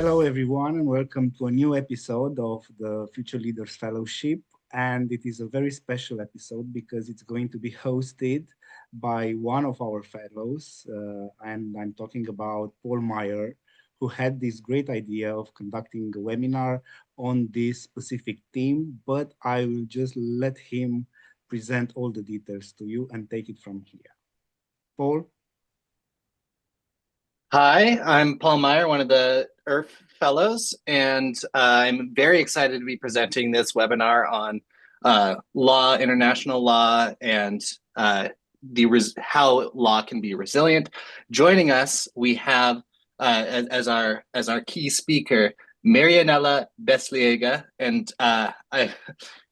Hello, everyone, and welcome to a new episode of the Future Leaders Fellowship. And it is a very special episode because it's going to be hosted by one of our fellows. And I'm talking about Paul Meyer, who had this great idea of conducting a webinar on this specific theme. But I will just let him present all the details to you and take it from here. Paul? Hi, I'm Paul Meyer, one of the IRF Fellows, and I'm very excited to be presenting this webinar on law, international law, and how law can be resilient. Joining us, we have as our key speaker, Marinela Beșleagă, and I'm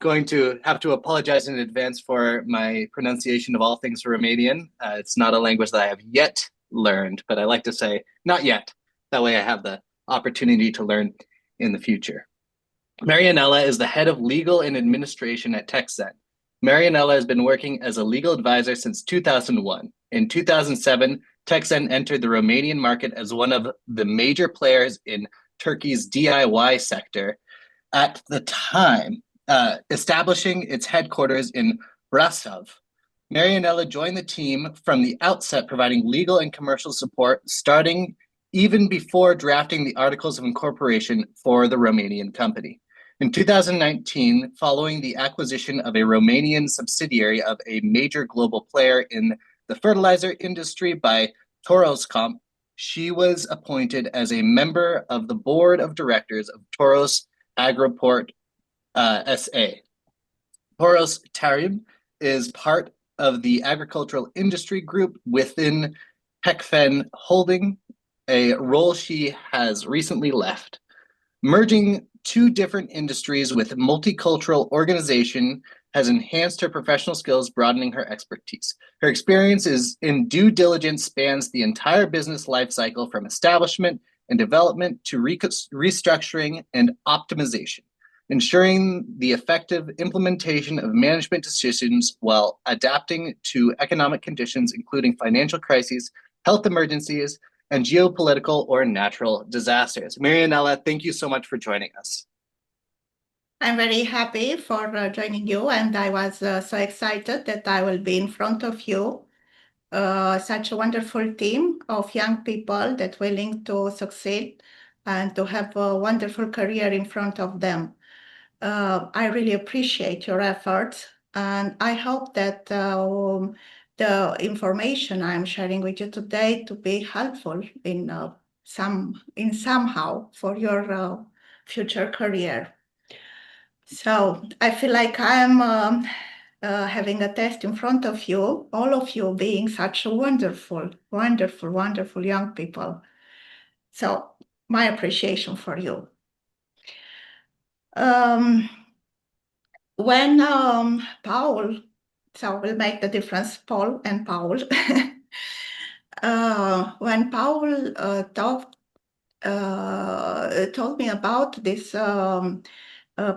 going to have to apologize in advance for my pronunciation of all things Romanian. It's not a language that I have yet learned, but I like to say not yet. That way I have the opportunity to learn in the future. Marinela is the head of legal and administration at TechZen. Marinela has been working as a legal advisor since 2001. In 2007, TechZen entered the Romanian market as one of the major players in Turkey's DIY sector at the time, establishing its headquarters in Brasov. Marinela joined the team from the outset, providing legal and commercial support, starting even before drafting the Articles of Incorporation for the Romanian company. In 2019, following the acquisition of a Romanian subsidiary of a major global player in the fertilizer industry by Toroscomp, she was appointed as a member of the board of directors of Toros Agroport SA. Toros Tarim is part of the agricultural industry group within Techfen Holding, a role she has recently left. Merging two different industries with multicultural organization has enhanced her professional skills, broadening her expertise. Her experience in due diligence spans the entire business lifecycle from establishment and development to restructuring and optimization, ensuring the effective implementation of management decisions while adapting to economic conditions, including financial crises, health emergencies, and geopolitical or natural disasters. Marinela, thank you so much for joining us. I'm very happy for joining you, and I was so excited that I will be in front of you. Such a wonderful team of young people that are willing to succeed and to have a wonderful career in front of them. I really appreciate your efforts, and I hope that the information I'm sharing with you today to be helpful in somehow for your future career. So I feel like I'm having a test in front of you, all of you being such a wonderful, wonderful, wonderful young people. So my appreciation for you. When Paul, so we'll make the difference, Paul and Paul. When Paul told me about this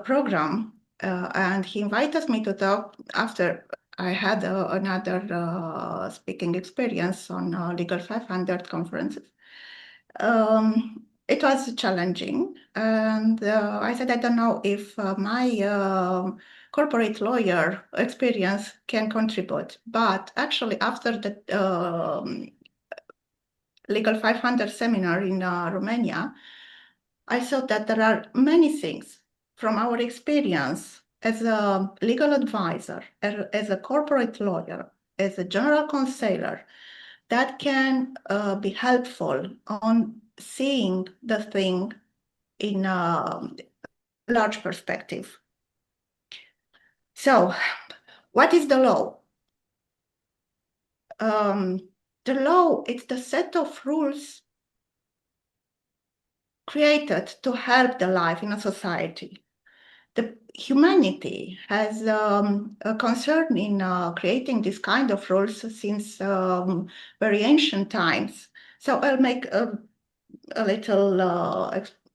program, and he invited me to talk after I had another speaking experience on Legal 500 conferences. It was challenging, and I said, I don't know if my corporate lawyer experience can contribute. But actually, after the Legal 500 seminar in Romania, I saw that there are many things from our experience as a legal advisor, as a corporate lawyer, as a general counselor, that can be helpful on seeing the thing in a large perspective. So, what is the law? The law is the set of rules created to help the life in a society. The humanity has a concern in creating this kind of rules since very ancient times. So I'll make a little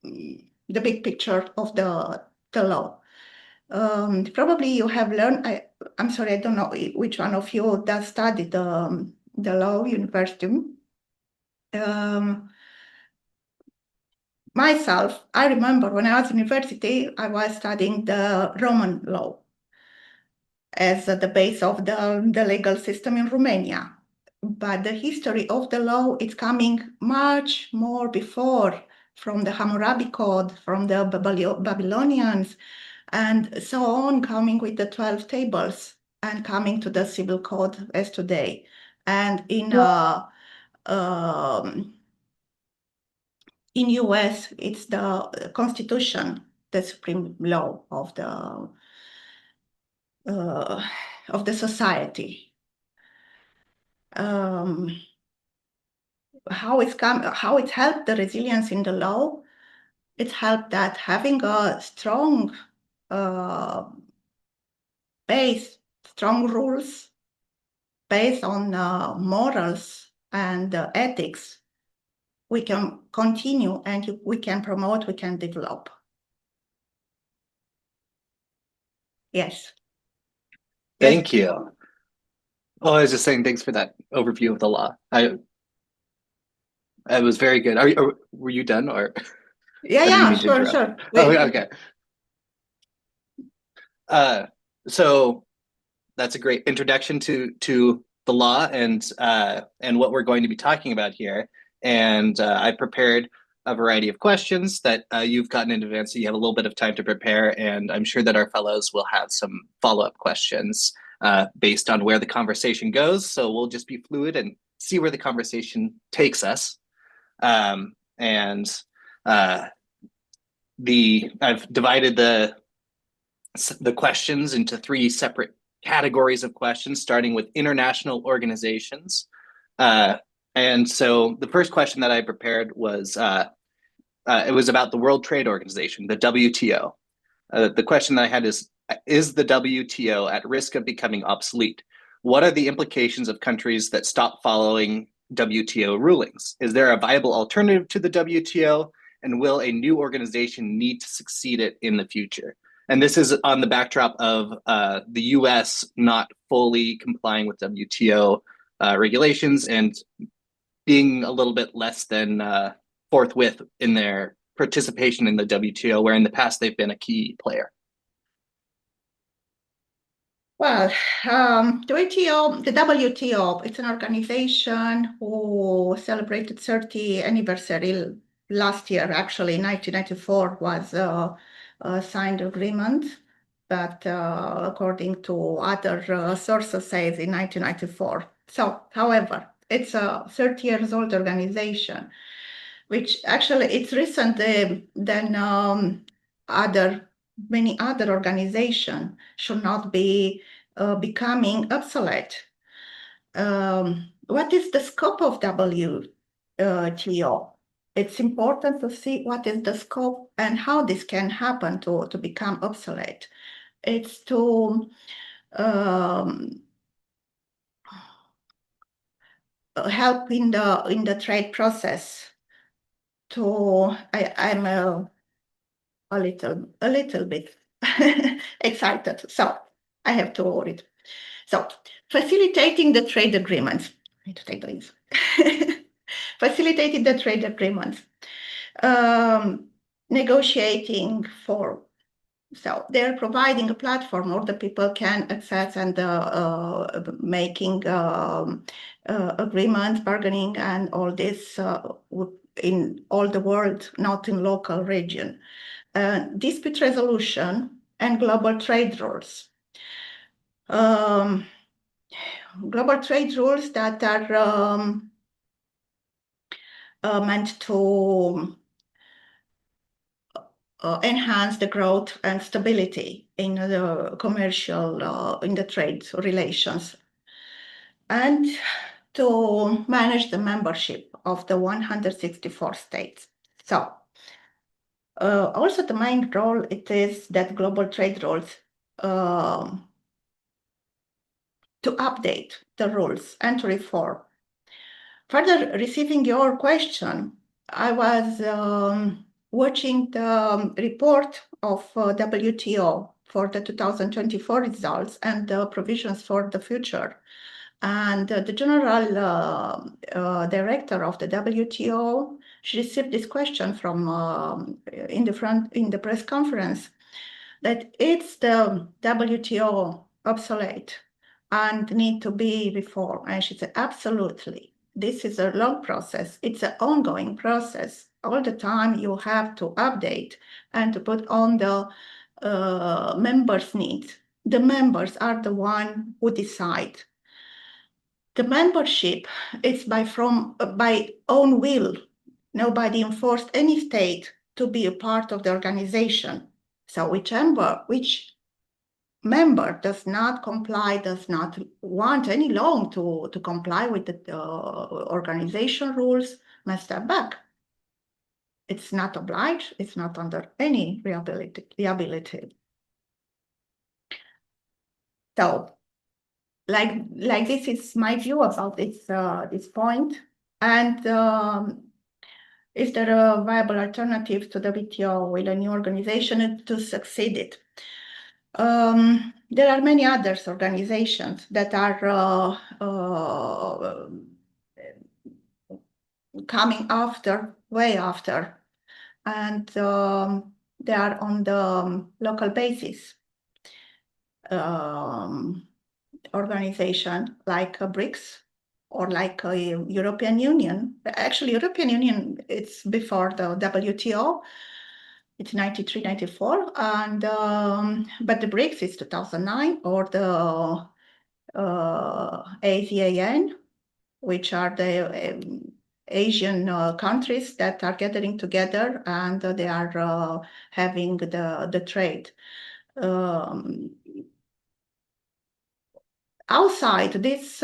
the big picture of the law. Probably you have learned. I'm sorry, I don't know which one of you does study the law university. myself, I remember when I was in university, I was studying the Roman law as the base of the legal system in Romania. But the history of the law is coming much more before, from the Hammurabi Code, from the Babylonians, and so on, coming with the 12 tables and coming to the civil code as today. And in US, it's the Constitution, the supreme law of the society. How it helped the resilience in the law? It helped that having a strong base, strong rules based on morals and ethics, we can continue and we can promote, we can develop. Yes. Thank you. Oh, I was just saying thanks for that overview of the law. It was very good. Were you done, or? Yeah, sure. Oh, okay. So that's a great introduction to the law and what we're going to be talking about here. And I prepared a variety of questions that you've gotten in advance, so you have a little bit of time to prepare. And I'm sure that our fellows will have some follow-up questions based on where the conversation goes. So we'll just be fluid and see where the conversation takes us. I've divided the questions into 3 separate categories of questions, starting with international organizations. And so the first question that I prepared was, it was about the World Trade Organization, the WTO. The question that I had is the WTO at risk of becoming obsolete? What are the implications of countries that stop following WTO rulings? Is there a viable alternative to the WTO? And will a new organization need to succeed it in the future? And this is on the backdrop of the US not fully complying with WTO regulations and being a little bit less than forthwith in their participation in the WTO, where in the past they've been a key player. Well, the WTO, it's an organization who celebrated 30th anniversary last year. Actually, 1994 was a signed agreement, but according to other sources, says in 1994. So, however, it's a 30 years old organization, which actually it's recent than many other organizations should not be becoming obsolete. What is the scope of WTO? It's important to see what is the scope and how this can happen to become obsolete. It's to help in the trade process. I'm a little bit excited, so I have to read. So, facilitating the trade agreements. I need to take these. Facilitating the trade agreements. Negotiating for. So they're providing a platform where the people can access and making agreements, bargaining, and all this in all the world, not in local region. Dispute resolution and global trade rules. Global trade rules that are meant to enhance the growth and stability in the commercial, in the trade relations, and to manage the membership of the 164 states. So, also the main role it is that global trade rules to update the rules and to reform. Further, receiving your question, I was watching the report of WTO for the 2024 results and the provisions for the future. And the general director of the WTO she received this question from in the press conference that it's the WTO obsolete and need to be reformed. And she said, absolutely. This is a long process. It's an ongoing process. All the time you have to update and to put on the members' needs. The members are the one who decide. The membership is by own will. Nobody enforced any state to be a part of the organization. So which member does not comply, does not want any longer to comply with the organization rules, must step back. It's not obliged, it's not under any liability. So, like this is my view about this point. And is there a viable alternative to the WTO with a new organization to succeed it? There are many other organizations that are coming after, way after, and they are on the local basis. Organization like BRICS or like European Union. Actually, European Union, it's before the WTO. It's 93, 94, and but the BRICS is 2009, or the ASEAN, which are the Asian countries that are gathering together, and they are having the trade. Outside this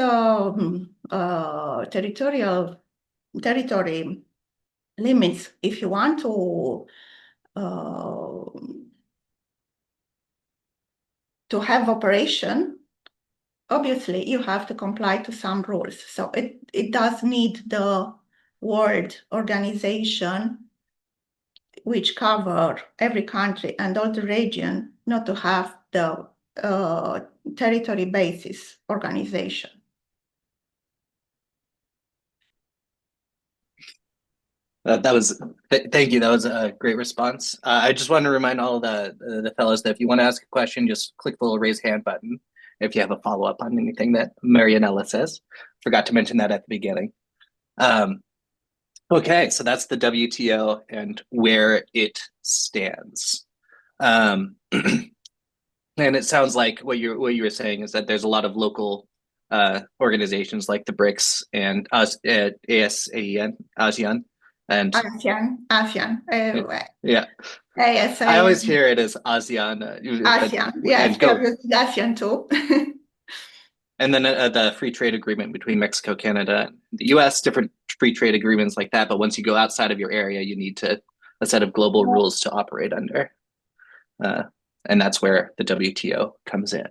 territory limits, if you want to have operation, obviously you have to comply to some rules. So it does need the World Organization, which cover every country and all the region, not to have the territory basis organization. Thank you. That was a great response. I just want to remind all the fellows that if you want to ask a question, just click the little raise hand button if you have a follow-up on anything that Marinela says. Forgot to mention that at the beginning. Okay, so that's the WTO and where it stands. And it sounds like what you were saying is that there's a lot of local organizations like the BRICS and ASEAN, ASEAN. And ASEAN. Yeah. ASEAN. I always hear it as ASEAN. ASEAN, yes, ASEAN too. And then the free trade agreement between Mexico, Canada, and the US, different free trade agreements like that. But once you go outside of your area, you need a set of global rules to operate under. And that's where the WTO comes in.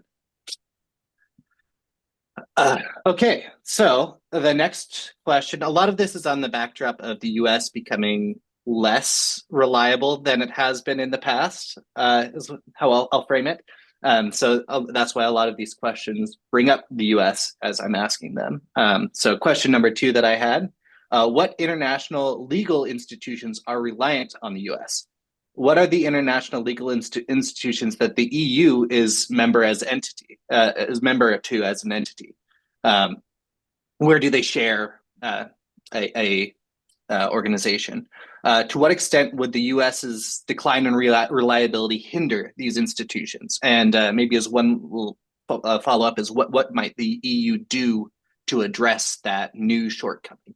Okay, so the next question, a lot of this is on the backdrop of the US becoming less reliable than it has been in the past, is how I'll frame it. So that's why a lot of these questions bring up the US as I'm asking them. So question number 2 that I had, what international legal institutions are reliant on the US? What are the international legal institutions that the EU is member to as an entity? Where do they share a organization? To what extent would the US's decline in reliability hinder these institutions? And maybe as one follow-up is what might the EU do to address that new shortcoming?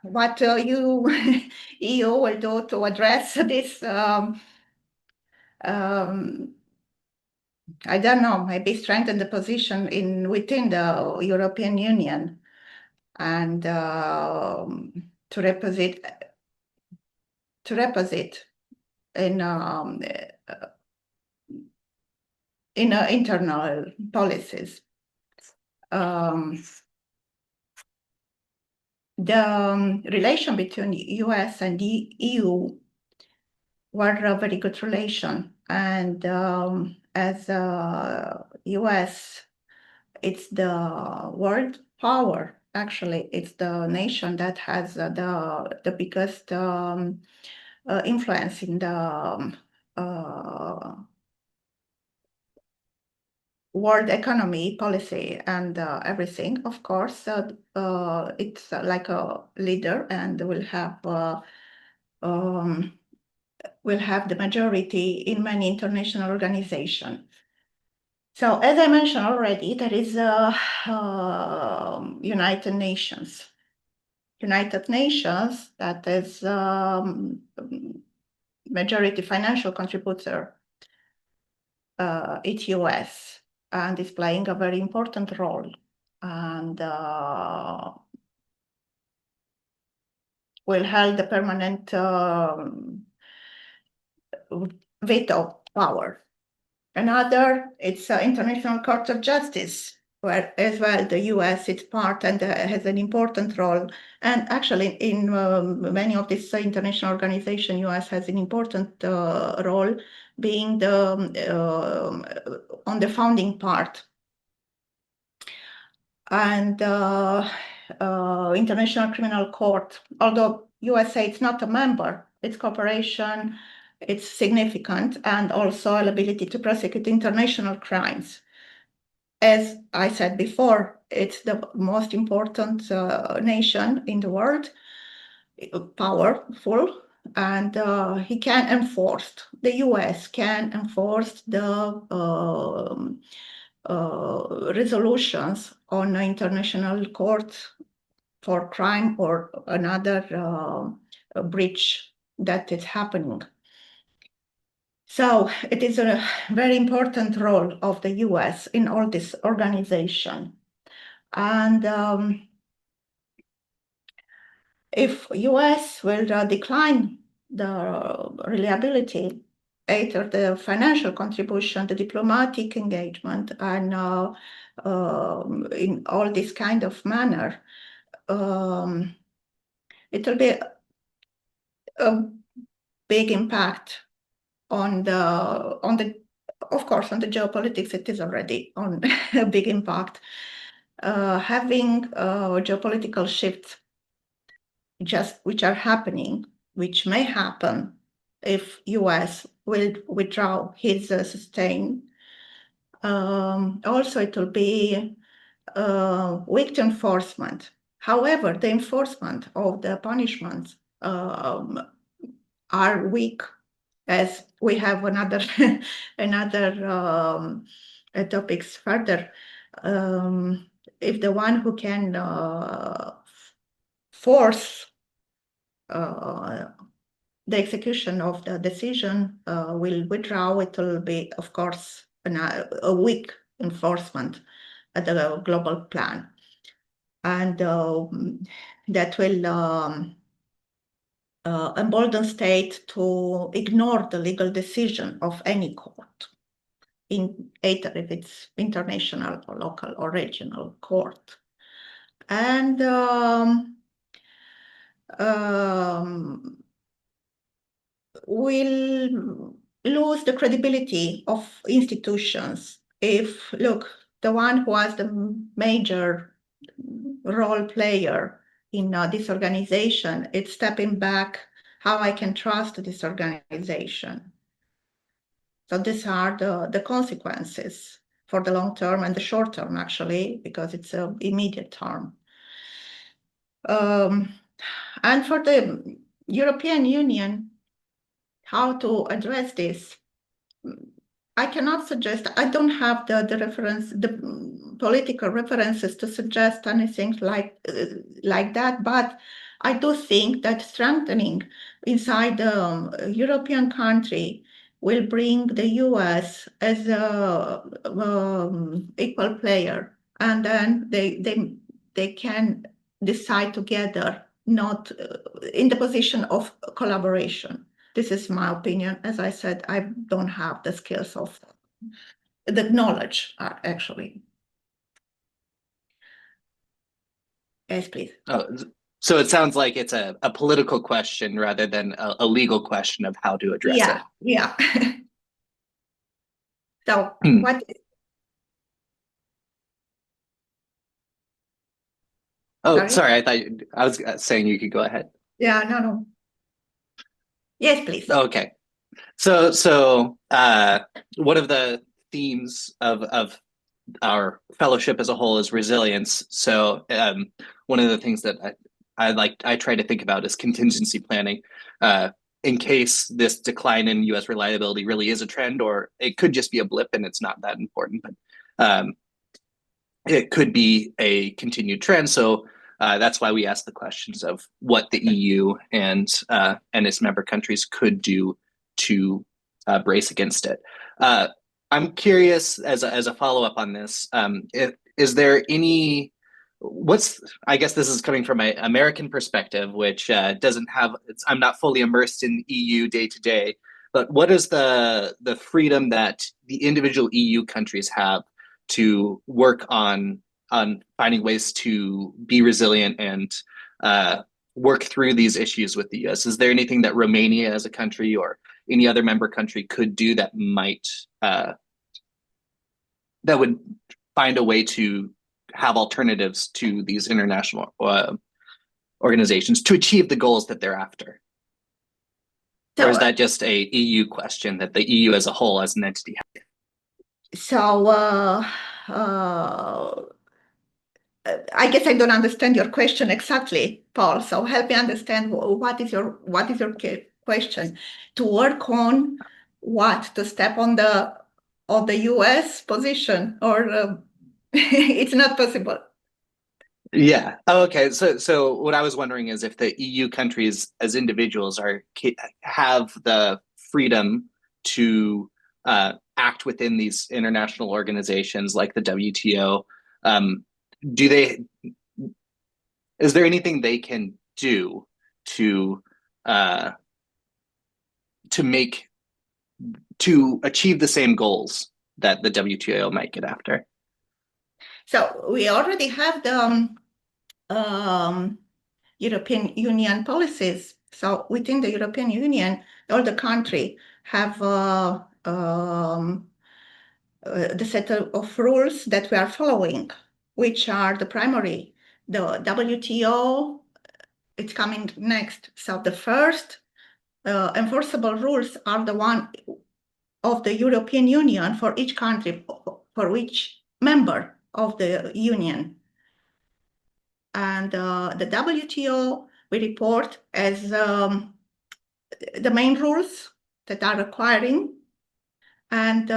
What EU will do to address this? I don't know, maybe strengthen the position within the European Union and to represent in internal policies. The relation between US and the EU were a very good relation, and as US, it's the world power Actually, it's the nation that has the biggest influence in the world economy policy and everything. Of course, it's like a leader and will have the majority in many international organizations. So, as I mentioned already, there is United Nations. United Nations, that is majority financial contributor, it's US, and is playing a very important role. And will hold the permanent veto power. Another, it's International Court of Justice, where as well the US is part and has an important role. And actually in many of these international organizations, US has an important role, being on the founding part. And International Criminal Court, although USA is not a member, its cooperation, it's significant, and also an ability to prosecute international crimes. As I said before, it's the most important nation in the world, powerful, and the US can enforce the resolutions on the International Court for crime or another breach that is happening. So it is a very important role of the US in all this organization. And if US will decline the reliability, either the financial contribution, the diplomatic engagement, and in all this kind of manner, it will be a big impact on the of course on the geopolitics. It is already on a big impact. Having geopolitical shifts which are happening, which may happen if US will withdraw his sustain. Also, it will be weak enforcement. However, the enforcement of the punishments are weak, as we have another topics further. If the one who can force the execution of the decision will withdraw, it will be, of course, a weak enforcement at the global plan. And that will embolden state to ignore the legal decision of any court, either if it's international or local or regional court. And will lose the credibility of institutions if, look, the one who was the major role player in this organization, it's stepping back, how I can trust this organization. So these are the consequences for the long term and the short term, actually, because it's an immediate term. And for the European Union, how to address this, I cannot suggest, I don't have the political references to suggest anything like that, but I do think that strengthening inside the European country will bring the US as a equal player, and then they can decide together, not in the position of collaboration. This is my opinion. As I said, I don't have the skills of the knowledge, actually. Yes, please. Oh, so it sounds like it's a political question rather than a legal question of how to address it. Yeah. So what? Oh, sorry. I was saying you could go ahead. Yeah, no. Yes, please. Okay. So one of the themes of our fellowship as a whole is resilience. So one of the things that I try to think about is contingency planning. In case this decline in U.S. reliability really is a trend, or it could just be a blip and it's not that important, but it could be a continued trend. So that's why we ask the questions of what the EU and its member countries could do to brace against it. I'm curious, as a follow-up on this, is there any, I guess this is coming from an American perspective, which doesn't have, I'm not fully immersed in EU day to day, but what is the freedom that the individual EU countries have to work on finding ways to be resilient and work through these issues with the US? Is there anything that Romania as a country or any other member country could do that might that would find a way to have alternatives to these international organizations to achieve the goals that they're after? Or is that just a EU question that the EU as a whole, as an entity, has? So I guess I don't understand your question exactly, Paul. So help me understand what is your question. To work on what? To step on the US position, or it's not possible? Yeah. Oh, okay. So what I was wondering is if the EU countries as individuals have the freedom to act within these international organizations like the WTO. Is there anything they can do to achieve the same goals that the WTO might get after? So we already have the European Union policies. So within the European Union, all the countries have the set of rules that we are following, which are the primary. The WTO, it's coming next. So the first enforceable rules are the one of the European Union for each country, for each member of the Union. And the WTO we report as the main rules that are requiring and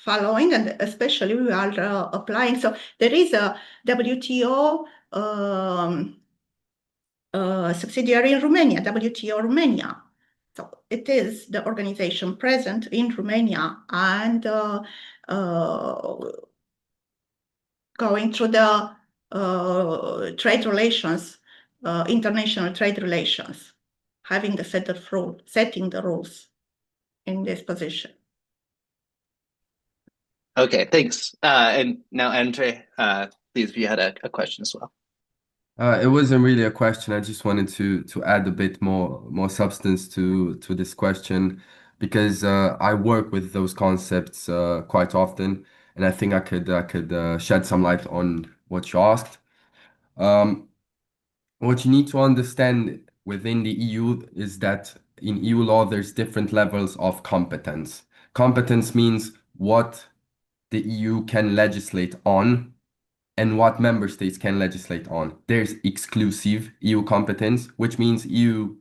following, and especially we are applying. So there is a WTO subsidiary in Romania, WTO Romania. So it is the organization present in Romania and going through the trade relations, international trade relations, having the set of rules, setting the rules in this position. Okay, thanks. And now, Andre, please, if you had a question as well. It wasn't really a question. I just wanted to add a bit more substance to this question, because I work with those concepts quite often, and I think I could shed some light on what you asked. What you need to understand within the EU is that in EU law there's different levels of competence. Competence means what the EU can legislate on and what member states can legislate on. There's exclusive EU competence, which means EU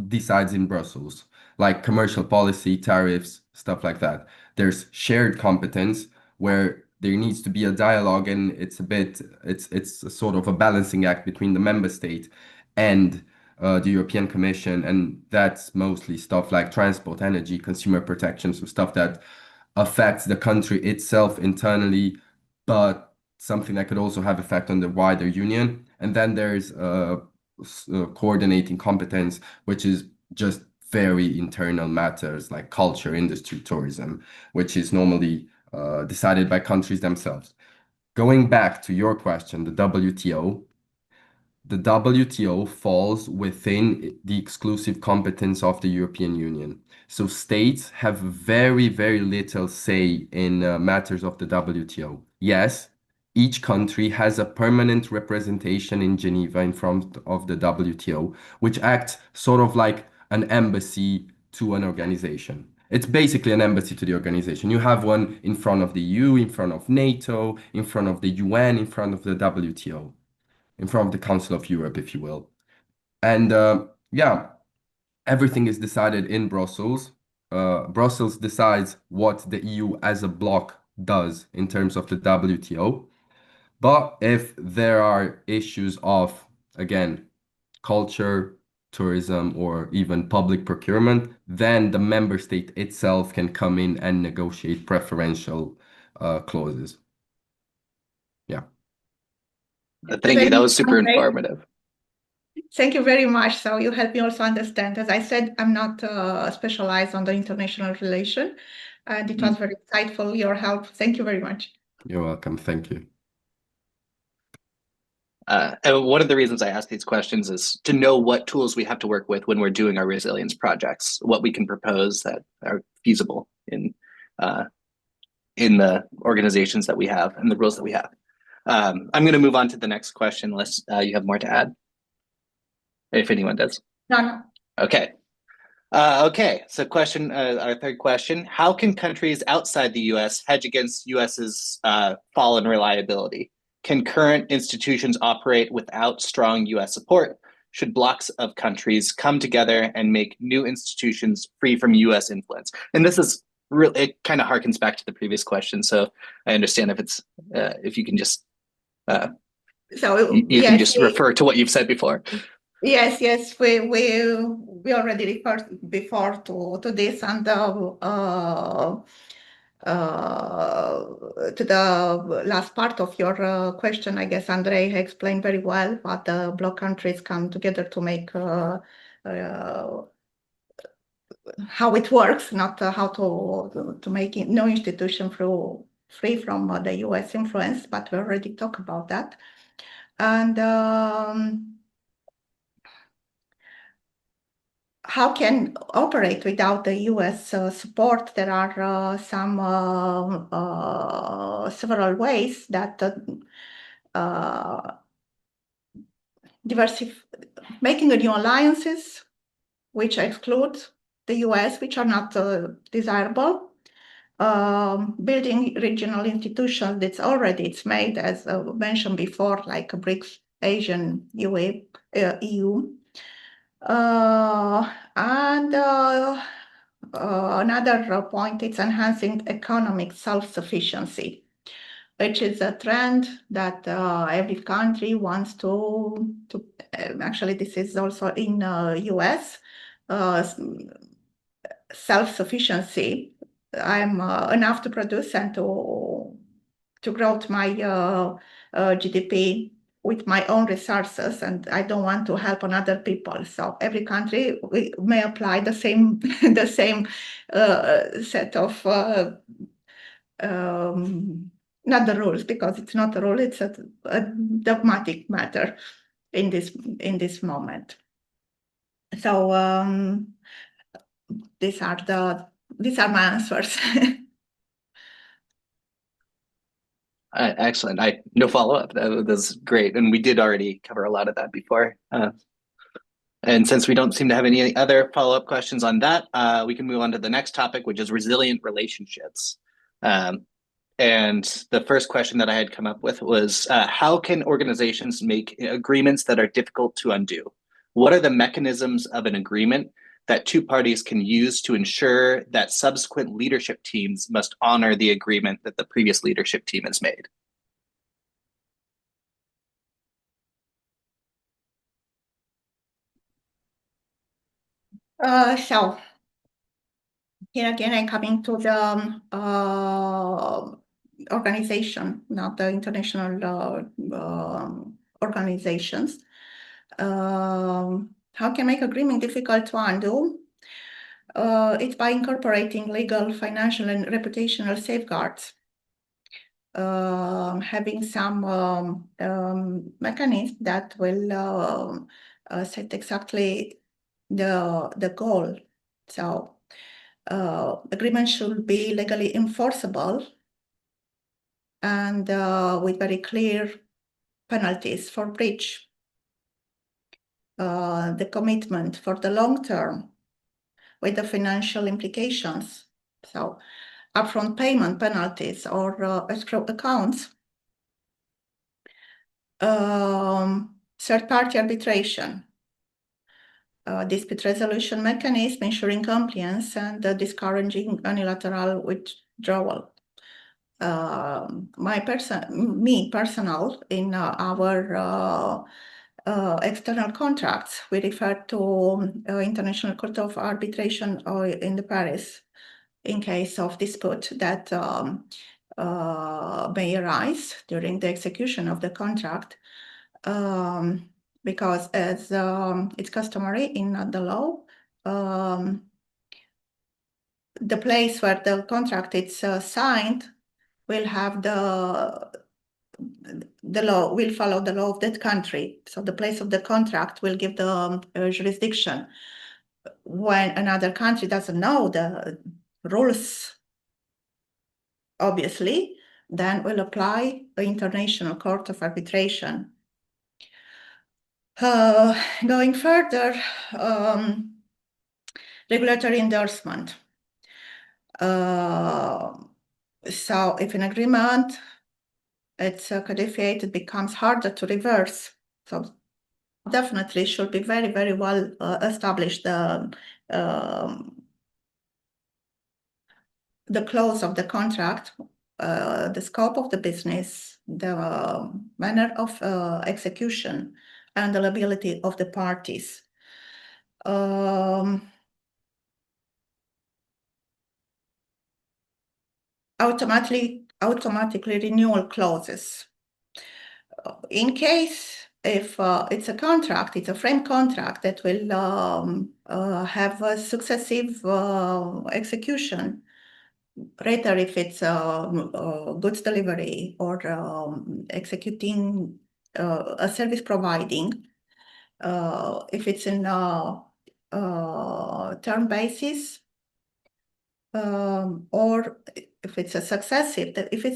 decides in Brussels, like commercial policy, tariffs, stuff like that. There's shared competence, where there needs to be a dialogue, and it's a sort of a balancing act between the member state and the European Commission, and that's mostly stuff like transport, energy, consumer protection, so stuff that affects the country itself internally, but something that could also have effect on the wider union. And then there's coordinating competence, which is just very internal matters like culture, industry, tourism, which is normally decided by countries themselves. Going back to your question, the WTO falls within the exclusive competence of the European Union. So states have very, very little say in matters of the WTO. Yes, each country has a permanent representation in Geneva in front of the WTO, which acts sort of like an embassy to an organization. It's basically an embassy to the organization. You have one in front of the EU, in front of NATO, in front of the UN, in front of the WTO, in front of the Council of Europe, if you will. And yeah, everything is decided in Brussels. Brussels decides what the EU as a bloc does in terms of the WTO. But if there are issues of, again, culture, tourism, or even public procurement, then the member state itself can come in and negotiate preferential clauses. Yeah. Thank you. That was super informative. Thank you very much. So you helped me also understand. As I said, I'm not specialized on the international relation, and it was very insightful, your help. Thank you very much. You're welcome. Thank you. And one of the reasons I ask these questions is to know what tools we have to work with when we're doing our resilience projects, what we can propose that are feasible in the organizations that we have and the rules that we have. I'm going to move on to the next question unless you have more to add, if anyone does. No. Okay. Okay, so our third question, how can countries outside the US hedge against US's fall in reliability? Can current institutions operate without strong US support? Should blocks of countries come together and make new institutions free from US influence? And this is really, it kind of harkens back to the previous question. So I understand if it's, if you can just, you can just refer to what you've said before. Yes, we already referred before to this, and to the last part of your question. I guess Andrei explained very well what the bloc countries come together to make how it works, not how to make no institution free from the US influence, but we already talked about that. And how can operate without the US support? There are several ways that making new alliances, which exclude the US, which are not desirable. Building regional institutions it's made, as mentioned before, like BRICS, Asian, EU. And another point is enhancing economic self-sufficiency, which is a trend that every country wants to actually this is also in US, self-sufficiency. I'm enough to produce and to grow my GDP with my own resources, and I don't want to help on other people. So every country may apply the same set of not the rules, because it's not a rule, it's a dogmatic matter in this moment. So these are my answers. Excellent. No follow-up. That's great. And we did already cover a lot of that before. And since we don't seem to have any other follow-up questions on that, we can move on to the next topic, which is resilient relationships. And the first question that I had come up with was, how can organizations make agreements that are difficult to undo? What are the mechanisms of an agreement that two parties can use to ensure that subsequent leadership teams must honor the agreement that the previous leadership team has made? So here again, I'm coming to the organization, not the international organizations. How can make agreement difficult to undo? It's by incorporating legal, financial, and reputational safeguards. Having some mechanism that will set exactly the goal. So agreement should be legally enforceable and with very clear penalties for breach. The commitment for the long term with the financial implications. So upfront payment penalties or escrow accounts. Third-party arbitration. Dispute resolution mechanism ensuring compliance and discouraging unilateral withdrawal. Me personal in our external contracts, we refer to International Court of Arbitration in the Paris in case of dispute that may arise during the execution of the contract. Because as it's customary in the law, the place where the contract is signed will have the law, will follow the law of that country. So the place of the contract will give the jurisdiction. When another country doesn't know the rules, obviously, then will apply the International Court of Arbitration. Going further, regulatory endorsement. So if an agreement it's codified, it becomes harder to reverse. So definitely should be very, very well established the clause of the contract, the scope of the business, the manner of execution, and the liability of the parties. Automatically renewal clauses. In case if it's a contract, it's a frame contract that will have a successive execution, rather if it's goods delivery or executing a service providing, if it's in term basis, or if it's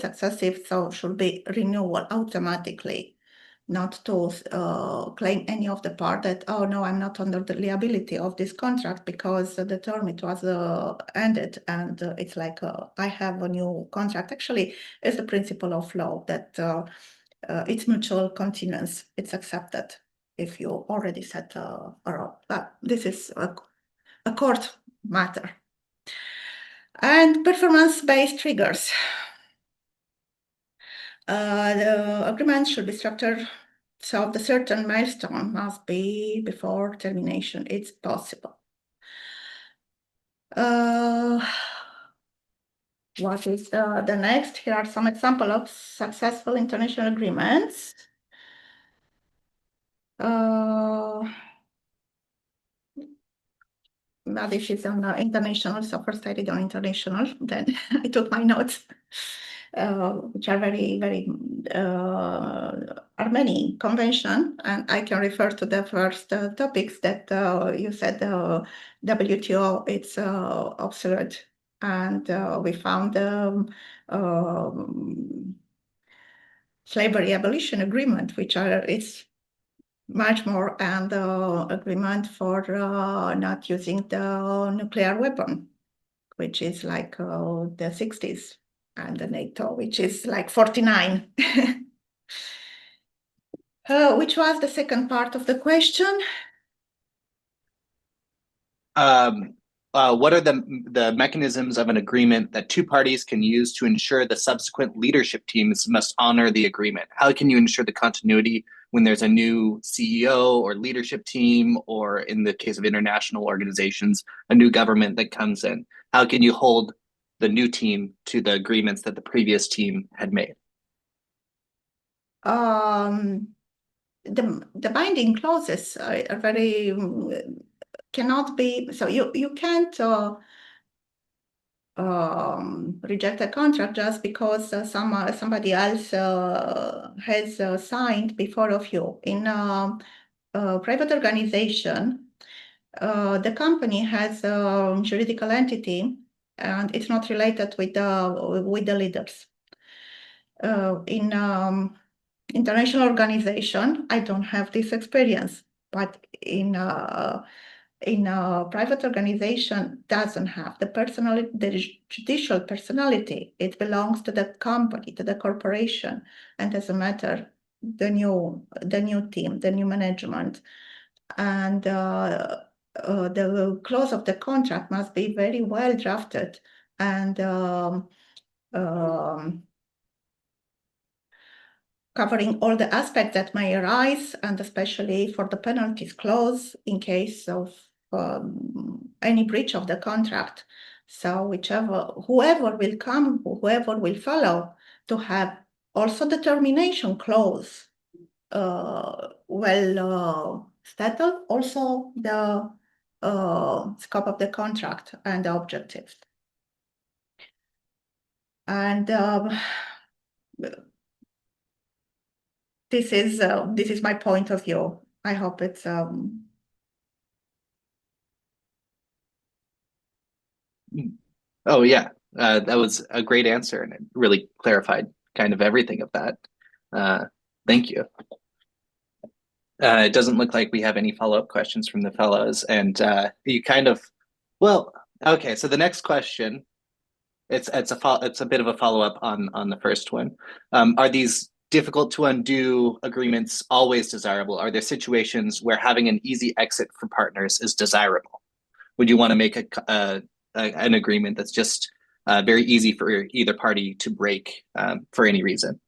successive, so should be renewal automatically, not to claim any of the part that, oh no, I'm not under the liability of this contract because the term it was ended, and it's like I have a new contract. Actually, it's the principle of law that it's mutual continuance. It's accepted if you already set a role. But this is a court matter. And performance-based triggers. The agreement should be structured so the certain milestone must be before termination. It's possible. What is the next? Here are some examples of successful international agreements. Now this is on international, so first I read on international, then I took my notes, which are very, very, are many convention, and I can refer to the first topics that you said, WTO, it's obsolete, and we found slavery abolition agreement, which it's much more, and the agreement for not using the nuclear weapon, which is like the 60s, and the NATO, which is like 49. Which was the second part of the question? What are the mechanisms of an agreement that two parties can use to ensure the subsequent leadership teams must honor the agreement? How can you ensure the continuity when there's a new CEO or leadership team, or in the case of international organizations, a new government that comes in? How can you hold the new team to the agreements that the previous team had made? The binding clauses are very cannot be, so you can't reject a contract just because somebody else has signed before of you. In a private organization, the company has a juridical entity and it's not related with the leaders. in international organization, I don't have this experience, but in a private organization doesn't have the personality, the judicial personality. It belongs to the company, to the corporation, and doesn't matter the new team, the new management, and the clause of the contract must be very well drafted and covering all the aspects that may arise, and especially for the penalties clause in case of any breach of the contract. So whoever will come, whoever will follow, to have also the termination clause settled, also the scope of the contract and the objectives. And this is my point of view. I hope it's Oh yeah, that was a great answer, and it really clarified kind of everything of that. Thank you. It doesn't look like we have any follow-up questions from the fellows, and you kind of, well, okay. So the next question, it's a bit of a follow-up on the first one. Are these difficult to undo agreements always desirable? Are there situations where having an easy exit for partners is desirable? Would you want to make an agreement that's just very easy for either party to break for any reason?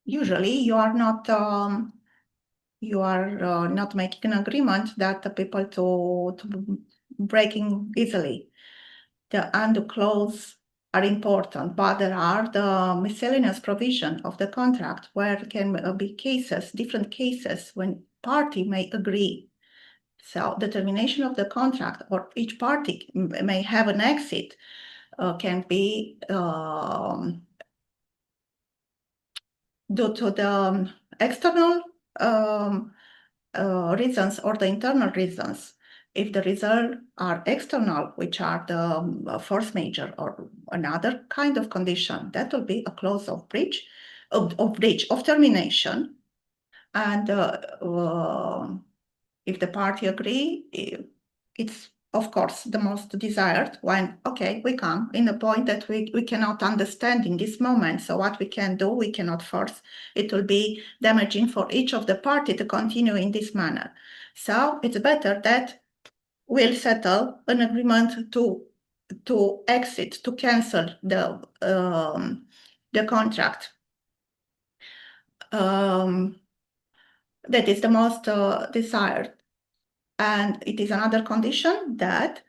Usually you are not making an agreement that the people to breaking easily. The undo clause are important, but there are the miscellaneous provision of the contract where can be different cases when party may agree. So the termination of the contract, or each party may have an exit, can be due to the external reasons or the internal reasons. If the results are external, which are the force majeure or another kind of condition, that will be a clause of breach, of termination. And if the party agree, it's of course the most desired when, okay, we come in a point that we cannot understand in this moment. So what we can do, we cannot force. It will be damaging for each of the party to continue in this manner. So it's better that we'll settle an agreement to exit, to cancel the contract. That is the most desired. And it is another condition that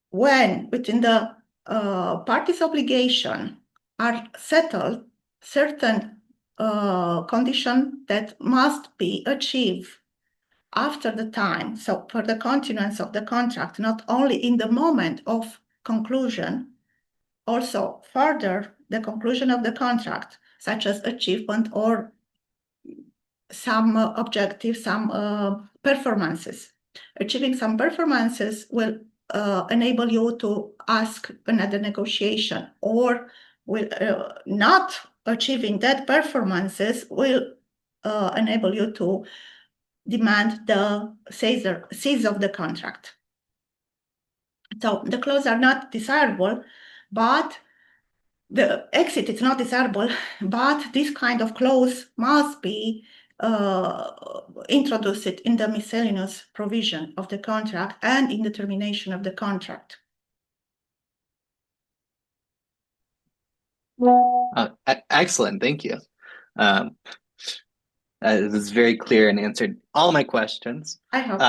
when within the parties' obligation are settled certain conditions that must be achieved after the time, so for the continuance of the contract, not only in the moment of conclusion, also further the conclusion of the contract, such as achievement or some objectives, some performances. Achieving some performances will enable you to ask another negotiation, or will not achieving that performances will enable you to demand the cease of the contract. So the clauses are not desirable, but the exit is not desirable, but this kind of clause must be introduced in the miscellaneous provision of the contract and in the termination of the contract. Excellent, thank you. This is very clear and answered all my questions. I hope.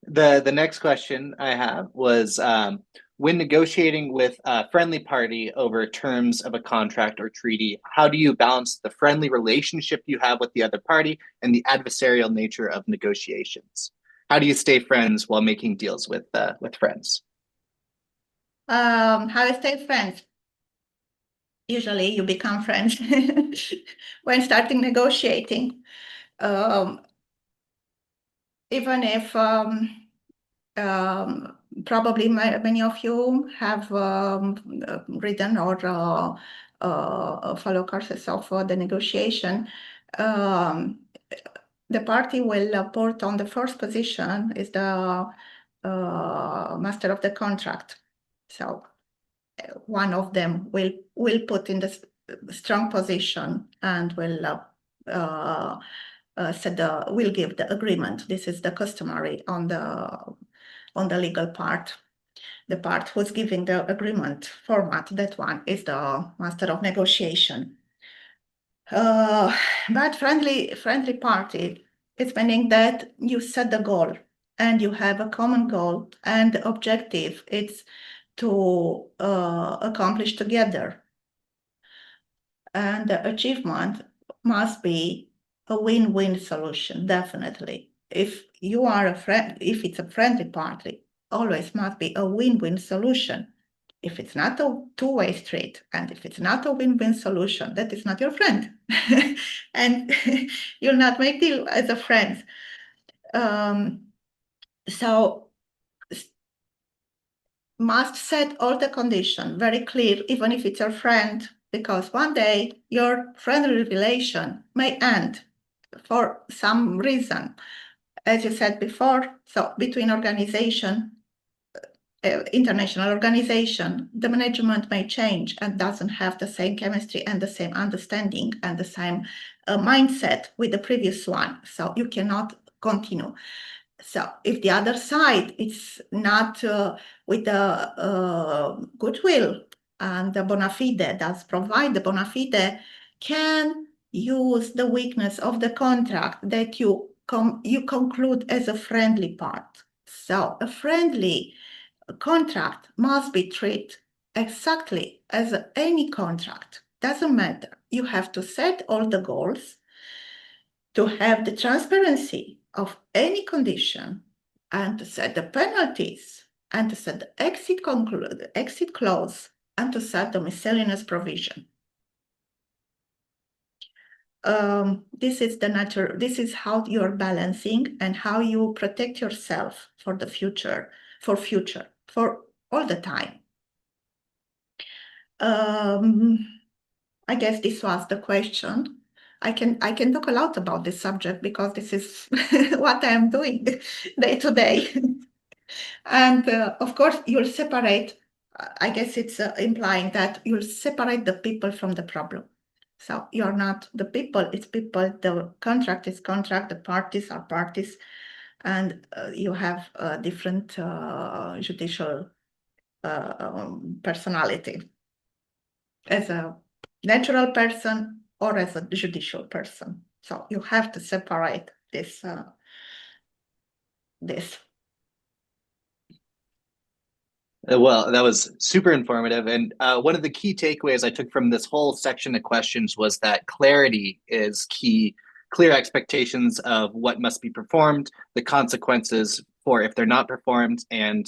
The next question I have was, when negotiating with a friendly party over terms of a contract or treaty, how do you balance the friendly relationship you have with the other party and the adversarial nature of negotiations? How do you stay friends while making deals with friends? How to stay friends? Usually you become friends when starting negotiating. even if probably many of you have written or follow courses of the negotiation, the party will put on the first position is the master of the contract. So one of them will put in the strong position and will will give the agreement. This is the customary on the legal part. The part who's giving the agreement format, that one is the master of negotiation. But friendly party, it's meaning that you set the goal and you have a common goal, and the objective it's to accomplish together. And the achievement must be a win-win solution, definitely. If you are a friend, if it's a friendly party, always must be a win-win solution. If it's not a two-way street, and if it's not a win-win solution, that is not your friend. And you'll not make deal as a friend. So must set all the conditions very clear, even if it's your friend, because one day your friendly relation may end for some reason. As you said before, so between organization, international organization, the management may change and doesn't have the same chemistry and the same understanding and the same mindset with the previous one. So you cannot continue. So if the other side is not with the goodwill and the bona fide, does provide the bona fide, can use the weakness of the contract that you conclude as a friendly part. So a friendly contract must be treated exactly as any contract. Doesn't matter. You have to set all the goals, to have the transparency of any condition, and to set the penalties, and to set the exit clause, and to set the miscellaneous provision. This is the nature. This is how you're balancing and how you protect yourself for the future, for all the time. I guess this was the question. I can talk a lot about this subject because this is what I am doing day to day. And of course, you'll separate. I guess it's implying that you'll separate the people from the problem. So you're not the people, it's people. The contract is contract. The parties are parties, and you have a different judicial personality as a natural person or as a judicial person. So you have to separate this. Well, that was super informative. And one of the key takeaways I took from this whole section of questions was that clarity is key. Clear expectations of what must be performed, the consequences for if they're not performed, and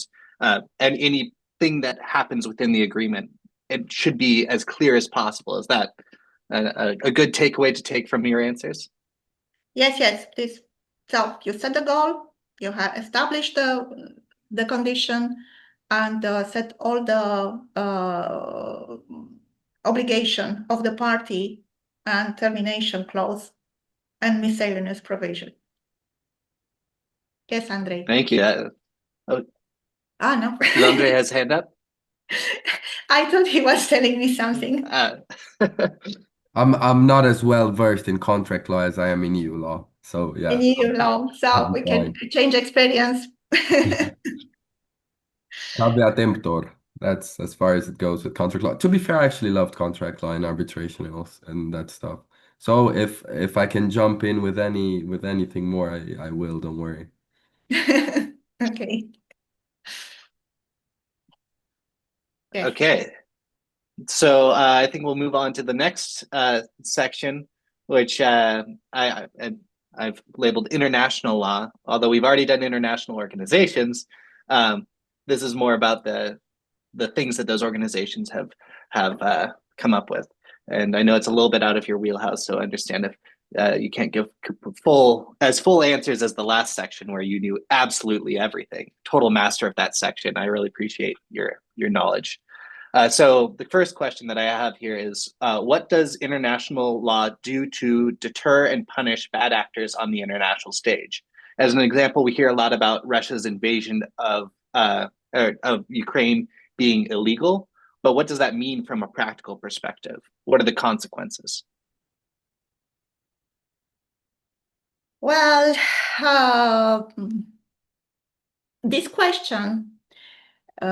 anything that happens within the agreement. It should be as clear as possible. Is that a good takeaway to take from your answers? Yes, please. So you set the goal, you have established the condition, and set all the obligation of the party and termination clause and miscellaneous provision. Yes, Andrei. Thank you. No. Andre has hand up. I thought he was telling me something. I'm not as well versed in contract law as I am in EU law. So yeah. In EU law, so we can change experience. Caveat emptor. That's as far as it goes with contract law. To be fair, I actually loved contract law and arbitration and that stuff. So if I can jump in with anything more, I will. Don't worry. Okay. Yes. Okay. So I think we'll move on to the next section, which I've labeled international law. Although we've already done international organizations, this is more about the things that those organizations have come up with. And I know it's a little bit out of your wheelhouse, so I understand you can't give full answers as the last section where you knew absolutely everything. Total master of that section. I really appreciate your knowledge. So the first question that I have here is, what does international law do to deter and punish bad actors on the international stage? As an example, we hear a lot about Russia's invasion of Ukraine being illegal, but what does that mean from a practical perspective? What are the consequences? Well, this question, as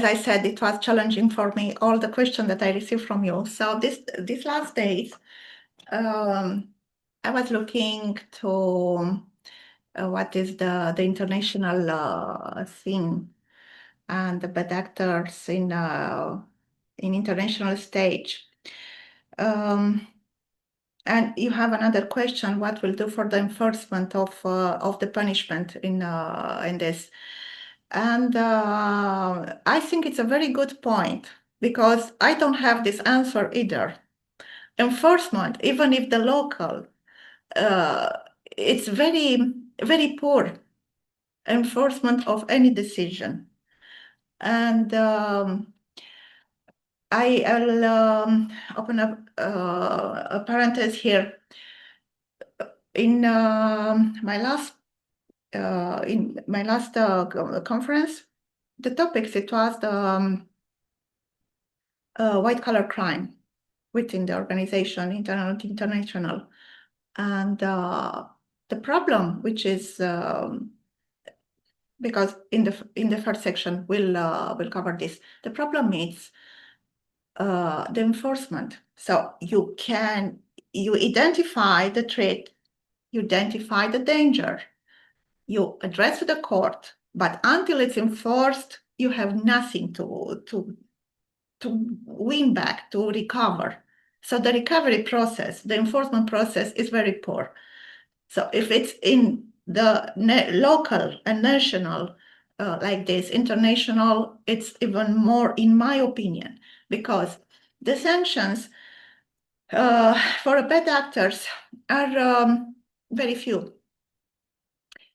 I said, it was challenging for me, all the questions that I received from you. So these last days, I was looking to what is the international scene and the bad actors in international stage. And you have another question: what will do for the enforcement of the punishment in this? And I think it's a very good point, because I don't have this answer either. Enforcement, even if the local, it's very, very poor enforcement of any decision. And I'll open up a parenthesis here. In my last conference, the topics, it was the white collar crime within the organization, international, and the problem, which is because in the first section we'll cover this. The problem is the enforcement. So you identify the threat, you identify the danger, you address to the court, but until it's enforced, you have nothing to win back, to recover. So the recovery process, the enforcement process is very poor. So if it's in the local and national like this, international, it's even more, in my opinion, because the sanctions for bad actors are very few.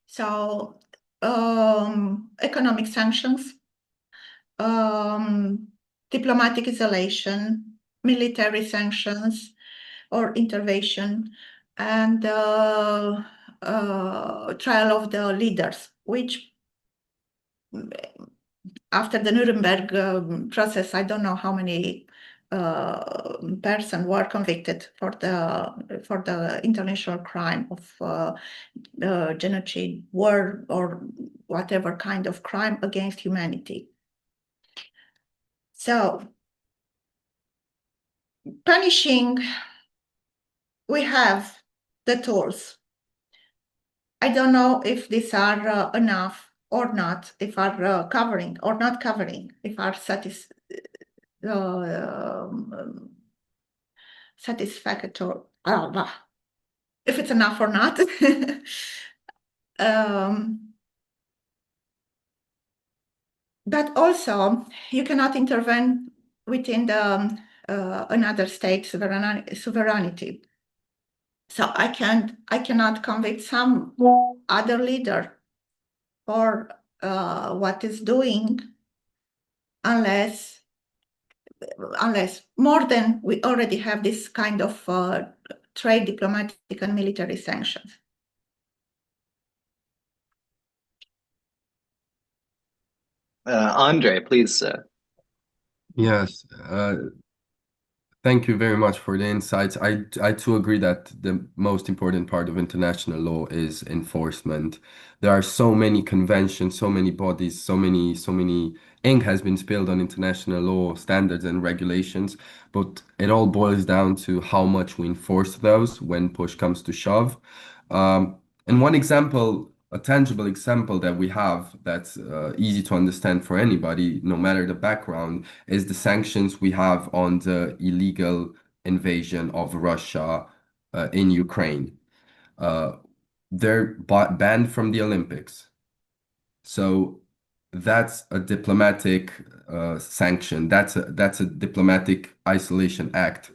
So economic sanctions, diplomatic isolation, military sanctions or intervention, and trial of the leaders, which after the Nuremberg process, I don't know how many persons were convicted for the international crime of genocide, war, or whatever kind of crime against humanity. So punishing, we have the tools. I don't know if these are enough or not, if are covering or not covering, if are satisfactory, if it's enough or not. But also, you cannot intervene within the another state sovereignty. So I cannot convict some other leader for what is doing unless more than we already have this kind of trade, diplomatic, and military sanctions. Andre, please. Yes, thank you very much for the insights. I too agree that the most important part of international law is enforcement. There are so many conventions, so many bodies, so many ink has been spilled on international law standards and regulations, but it all boils down to how much we enforce those when push comes to shove. And one example, a tangible example that we have that's easy to understand for anybody, no matter the background, is the sanctions we have on the illegal invasion of Russia in Ukraine. They're banned from the Olympics. So that's a diplomatic sanction. That's a diplomatic isolation act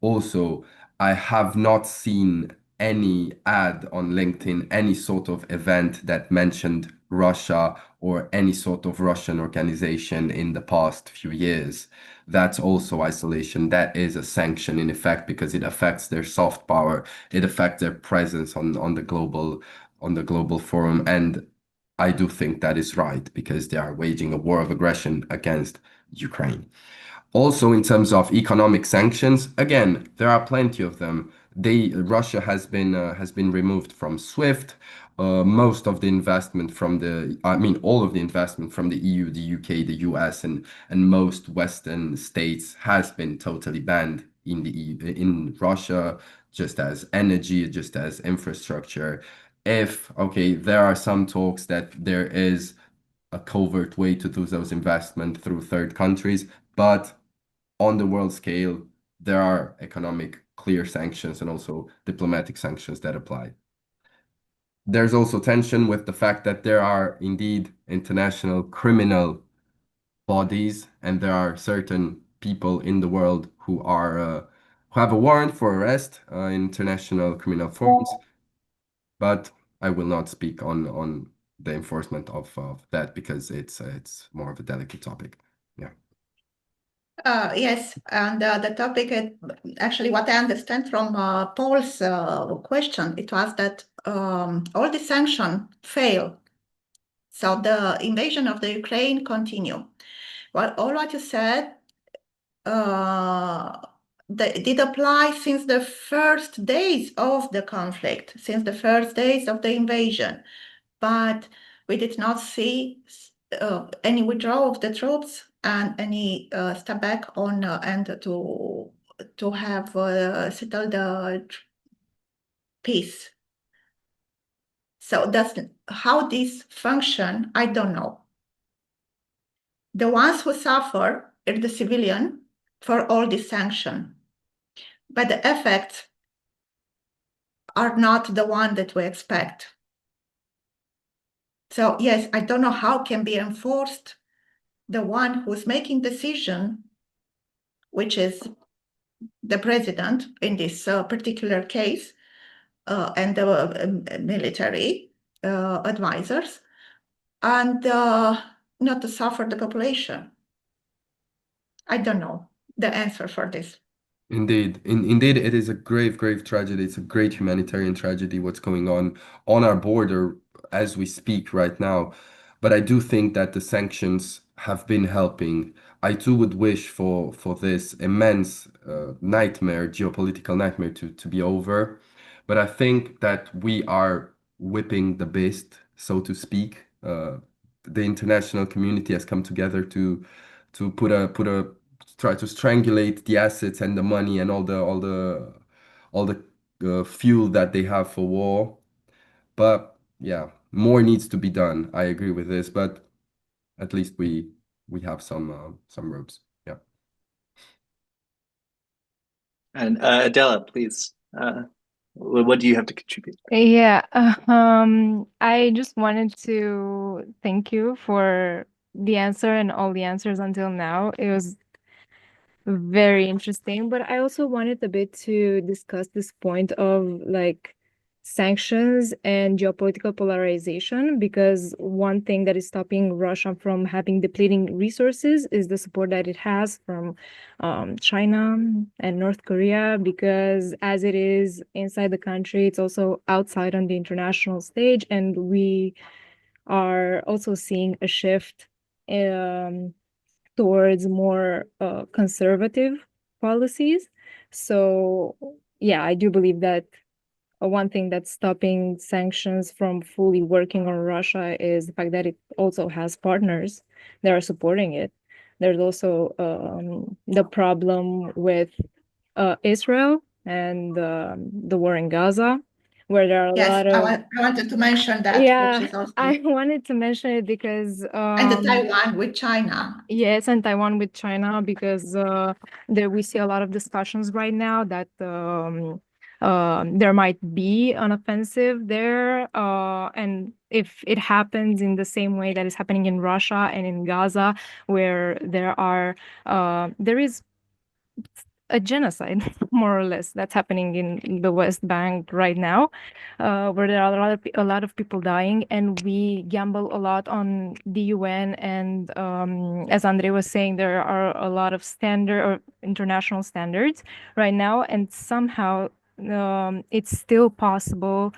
Also, I have not seen any ad on LinkedIn, any sort of event that mentioned Russia or any sort of Russian organization in the past few years. That's also isolation. That is a sanction in effect because it affects their soft power. It affects their presence on the global forum. And I do think that is right because they are waging a war of aggression against Ukraine. Also, in terms of economic sanctions, again, there are plenty of them. Russia has been removed from SWIFT. Most of the investment from all of the investment from the EU, the UK, the US, and most Western states has been totally banned in the EU, in Russia, just as energy, just as infrastructure. There are some talks that there is a covert way to do those investment through third countries, but on the world scale, there are economic clear sanctions and also diplomatic sanctions that apply. There's also tension with the fact that there are indeed international criminal bodies, and there are certain people in the world who have a warrant for arrest in international criminal forums. But I will not speak on the enforcement of that because it's more of a delicate topic. Yeah. Yes, and the topic, actually, what I understand from Paul's question, it was that all the sanctions fail. So the invasion of the Ukraine continue. Well, all what you said did apply since the first days of the conflict, since the first days of the invasion. But we did not see any withdrawal of the troops and any step back on and to have settled the peace. So that's how this function. I don't know. The ones who suffer are the civilian for all this sanction, but the effects are not the one that we expect. So yes, I don't know how can be enforced the one who's making decision, which is the president in this particular case, and the military advisors, and not to suffer the population. I don't know the answer for this. Indeed, indeed, it is a grave, grave tragedy. It's a great humanitarian tragedy what's going on our border as we speak right now. But I do think that the sanctions have been helping. I too would wish for this immense nightmare, geopolitical nightmare to be over. But I think that we are whipping the beast, so to speak. The international community has come together to try to strangulate the assets and the money and all the fuel that they have for war. But yeah, more needs to be done. I agree with this, but at least we have some ropes. Yeah. And Adela, please, what do you have to contribute? Yeah, I just wanted to thank you for the answer and all the answers until now. It was very interesting, but I also wanted a bit to discuss this point of like sanctions and geopolitical polarization, because one thing that is stopping Russia from having depleting resources is the support that it has from China and North Korea, because as it is inside the country, it's also outside on the international stage, and we are also seeing a shift towards more conservative policies. So yeah, I do believe that one thing that's stopping sanctions from fully working on Russia is the fact that it also has partners that are supporting it. There's also the problem with Israel and the war in Gaza, where there are a lot of... I wanted to mention that, Yeah, which is also... I wanted to mention it because... and the Taiwan with China. Yes, and Taiwan with China, because there we see a lot of discussions right now that there might be an offensive there, and if it happens in the same way that is happening in Russia and in Gaza, where there is a genocide, more or less, that's happening in the West Bank right now, where there are a lot of people dying, and we gamble a lot on the UN. And as Andrei was saying, there are a lot of standard or international standards right now, and somehow it's still possible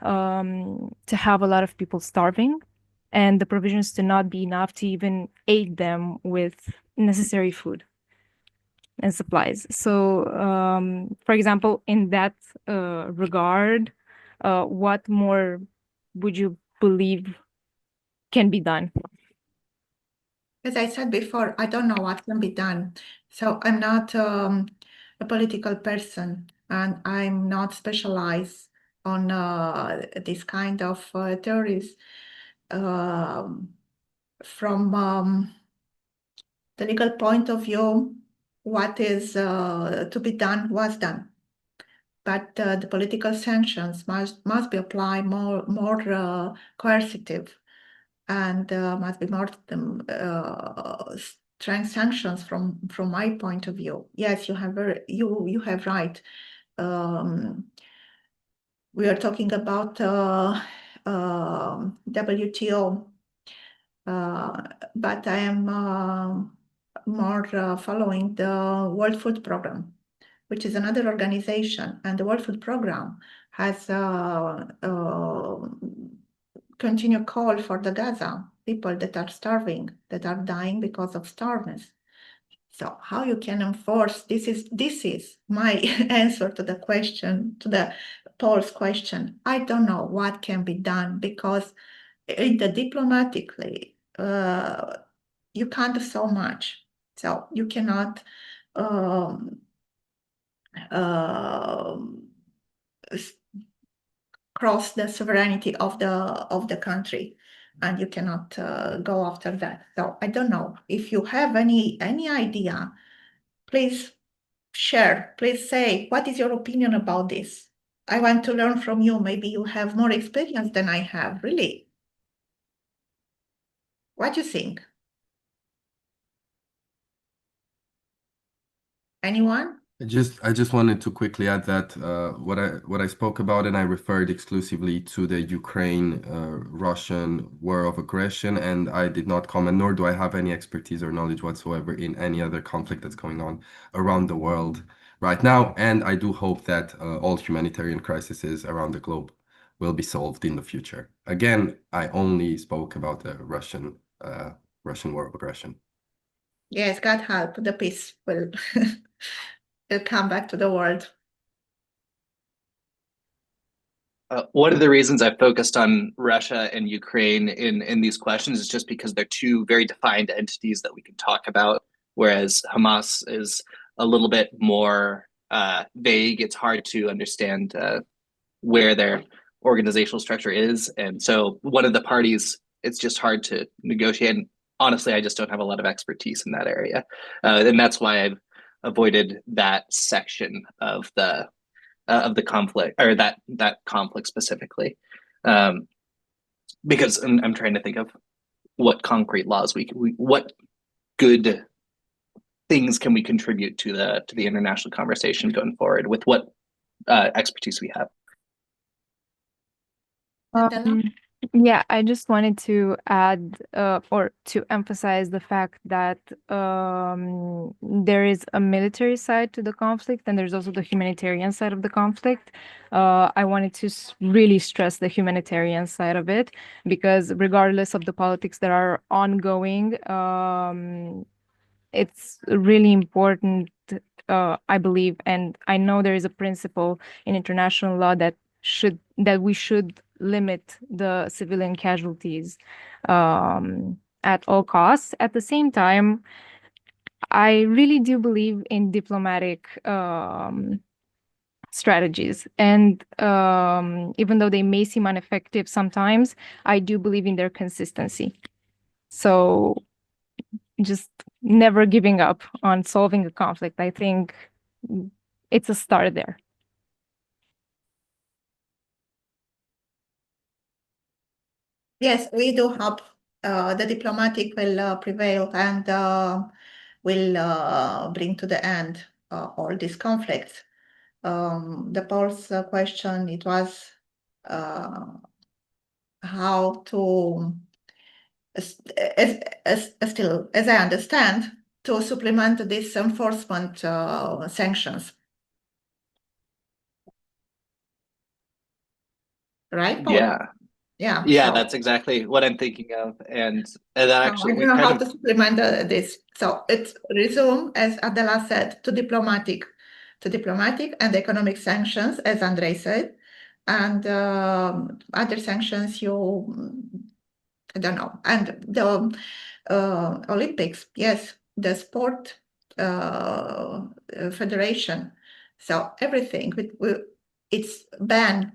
to have a lot of people starving, and the provisions to not be enough to even aid them with necessary food and supplies. So, for example, in that regard, what more would you believe can be done? As I said before, I don't know what can be done. So I'm not a political person, and I'm not specialized on this kind of theories. From the legal point of view, what is to be done was done. But the political sanctions must be applied more coercive, and must be more strong sanctions from my point of view. Yes, you have right. We are talking about WTO, but I am more following the World Food Program, which is another organization, and the World Food Program has continued call for the Gaza people that are starving, that are dying because of starvation. So how you can enforce this is my answer to the question, to the Paul's question. I don't know what can be done, because in the diplomatically you can't do so much. So you cannot cross the sovereignty of the country, and you cannot go after that. So I don't know if you have any idea. Please share. Please say, what is your opinion about this? I want to learn from you. Maybe you have more experience than I have. Really, what do you think? Anyone? I just wanted to quickly add that what I spoke about, and I referred exclusively to the Ukraine Russian war of aggression, and I did not comment, nor do I have any expertise or knowledge whatsoever in any other conflict that's going on around the world right now. And I do hope that all humanitarian crises around the globe will be solved in the future. Again, I only spoke about the Russian war of aggression. Yes, God help, the peace will come back to the world. One of the reasons I focused on Russia and Ukraine in these questions is just because they're two very defined entities that we can talk about, whereas Hamas is a little bit more vague. It's hard to understand where their organizational structure is. And so one of the parties, it's just hard to negotiate. And honestly, I just don't have a lot of expertise in that area. And that's why I've avoided that section of the conflict, or that conflict specifically, because I'm trying to think of what concrete laws what good things can we contribute to the international conversation going forward with what expertise we have. Yeah, I just wanted to add or to emphasize the fact that there is a military side to the conflict, and there's also the humanitarian side of the conflict. I wanted to really stress the humanitarian side of it, because regardless of the politics that are ongoing, it's really important, I believe, and I know there is a principle in international law that we should limit the civilian casualties at all costs. At the same time, I really do believe in diplomatic strategies, and even though they may seem ineffective sometimes, I do believe in their consistency. So just never giving up on solving a conflict, I think it's a start there. Yes, we do hope the diplomatic will prevail and will bring to the end all these conflicts. The Poles question, it was how to, still, as I understand, to supplement this enforcement sanctions. Right, Paul? Yeah, so, that's exactly what I'm thinking of, and that I actually don't we know kind how of to supplement this. So it's resume, as Adela said, to diplomatic and economic sanctions, as Andrei said, and other sanctions I don't know, and the Olympics, yes, the sport federation. So everything it's banned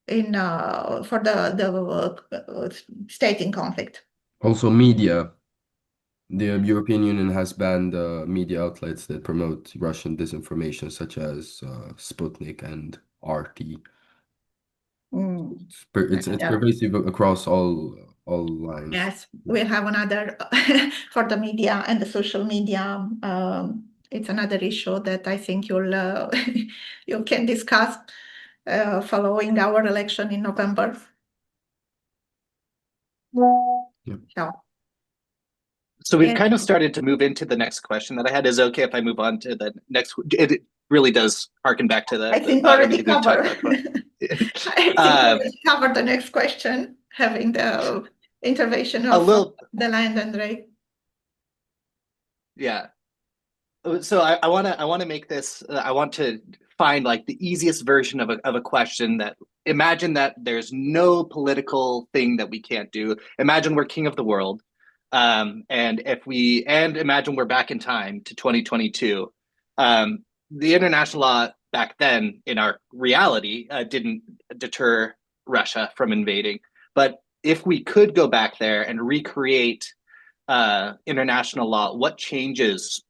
in for the state in conflict. Also, media. The European Union has banned media outlets that promote Russian disinformation, such as Sputnik and RT. It's pervasive across all lines. Yes, we have another for the media and the social media. It's another issue that I think you'll you can discuss following our election in November. Yeah. So we've Yeah. kind of started to move into the next question that I had. Is it okay if I move on to the next? It really does harken back to I think already everything we've talked covered. about. I think already covered the next question, having the intervention of the land and Ray. Yeah. So I want to make this. I want to find like the easiest version of a question that imagine that there's no political thing that we can't do. Imagine we're king of the world. And imagine we're back in time to 2022. The international law back then in our reality didn't deter Russia from invading. But if we could go back there and recreate international law, what changes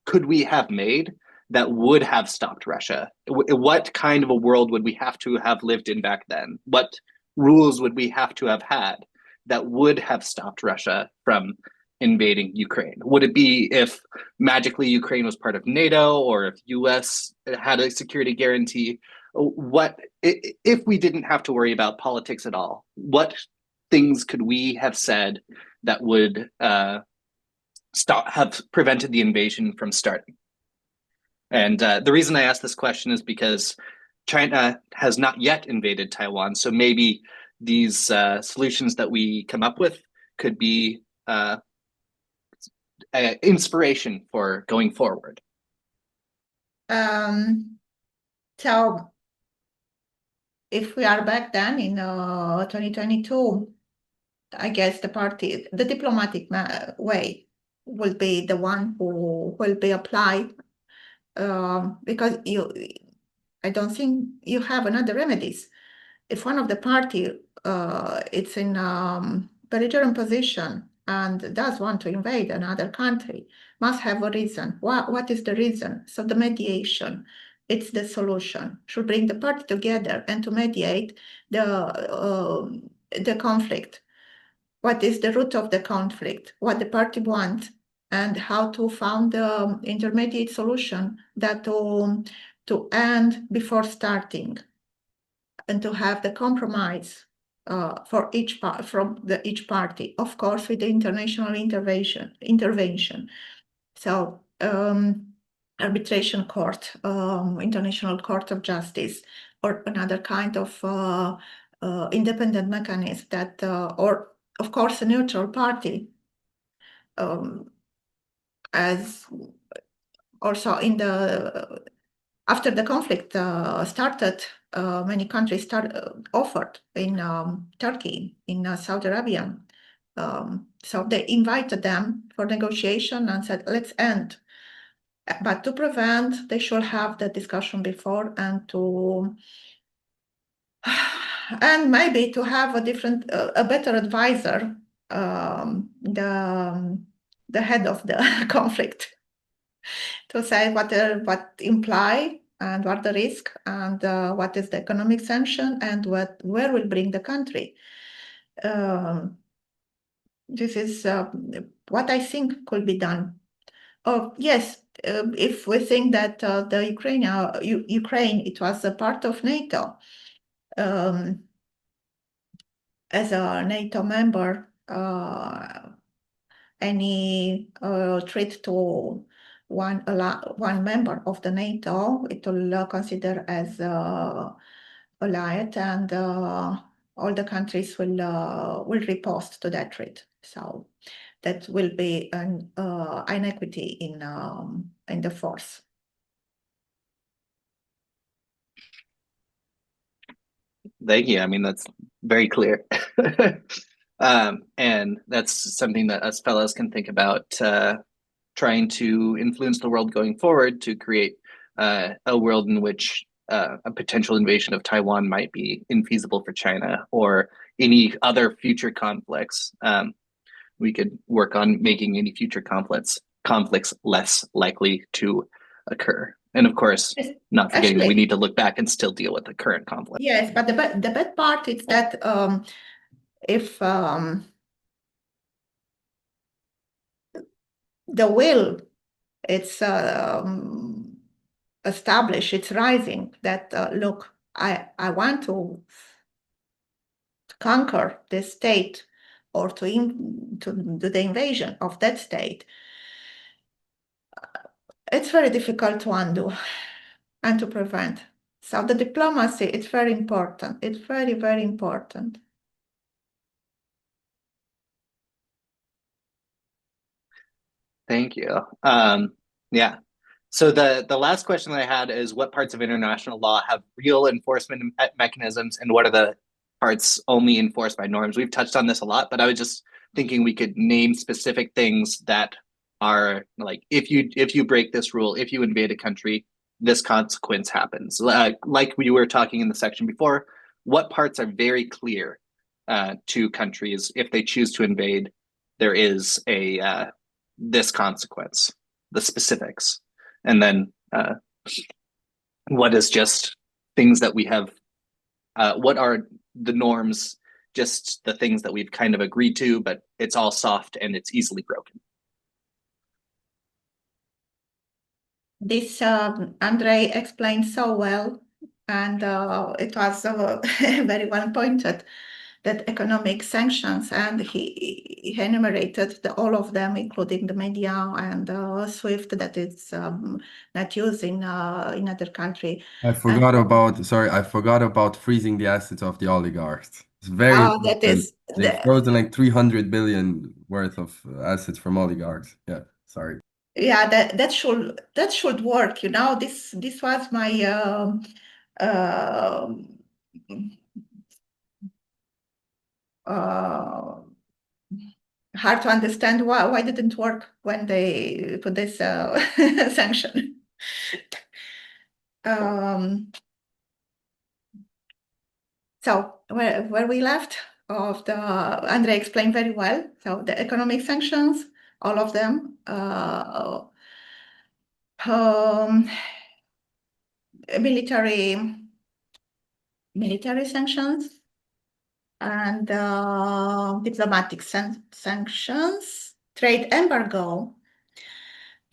could we have made that would have stopped Russia? What kind of a world would we have to have lived in back then? What rules would we have to have had that would have stopped Russia from invading Ukraine? Would it be if magically Ukraine was part of NATO, or if US had a security guarantee? What if we didn't have to worry about politics at all? What things could we have said that would have prevented the invasion from starting? And the reason I ask this question is because China has not yet invaded Taiwan. So maybe these solutions that we come up with could be inspiration for going forward. So if we are back then in 2022, I guess the diplomatic way will be the one who will be applied, because I don't think you have another remedies. If one of the party it's in belligerent position and does want to invade another country, must have a reason. What is the reason? So the mediation, it's the solution. Should bring the party together and to mediate the conflict. What is the root of the conflict? What the party wants, and how to find the intermediate solution that to end before starting, and to have the compromise for each each party, of course, with the international intervention. So arbitration court, international court of justice, or another kind of independent mechanism that, or of course, a neutral party, as also in the after the conflict started, many countries offered in Turkey, in Saudi Arabia. So they invited them for negotiation and said, let's end. But to prevent, they should have the discussion before, and maybe to have a better advisor, the head of the conflict, to say what imply and what the risk, and what is the economic sanction, and where will bring the country. This is what I think could be done. Oh yes, if we think that the Ukraine, it was a part of NATO, as a NATO member, any threat to one member of the NATO, it will consider as allied, and all the countries will riposte to that threat. So that will be an inequity in the force. Thank you. I mean, that's very clear. And that's something that us fellows can think about, trying to influence the world going forward to create a world in which a potential invasion of Taiwan might be infeasible for China, or any other future conflicts. We could work on making any future conflicts less likely to occur. And of course, not forgetting that we need to look back and still deal with the current conflict. Yes, but the bad part is that if the will, it's established, it's rising, that look, I want to conquer this state, or to do the invasion of that state, it's very difficult to undo and to prevent. So the diplomacy, it's very important. It's very, very important. Thank you. Yeah. So the last question that I had is, what parts of international law have real enforcement mechanisms, and what are the parts only enforced by norms? We've touched on this a lot, but I was just thinking we could name specific things that are like, if you break this rule, if you invade a country, this consequence happens. Like we were talking in the section before, what parts are very clear to countries? If they choose to invade, there is a this consequence, the specifics. And then what is just things that we have, what are the norms, just the things that we've kind of agreed to, but it's all soft and it's easily broken. This Andrei explained so well, and it was very well pointed, that economic sanctions, and he enumerated all of them, including the media and SWIFT, that it's not used in other country. I forgot about freezing the assets of the oligarchs. It's very important. That is They've frozen like 300 billion worth of assets from oligarchs. Yeah, sorry. Yeah, that should work. You know, this was my hard to understand why didn't work when they put this sanction. So where we left of the Andrei explained very well. So the economic sanctions, all of them, military sanctions, and diplomatic sanctions, trade embargo,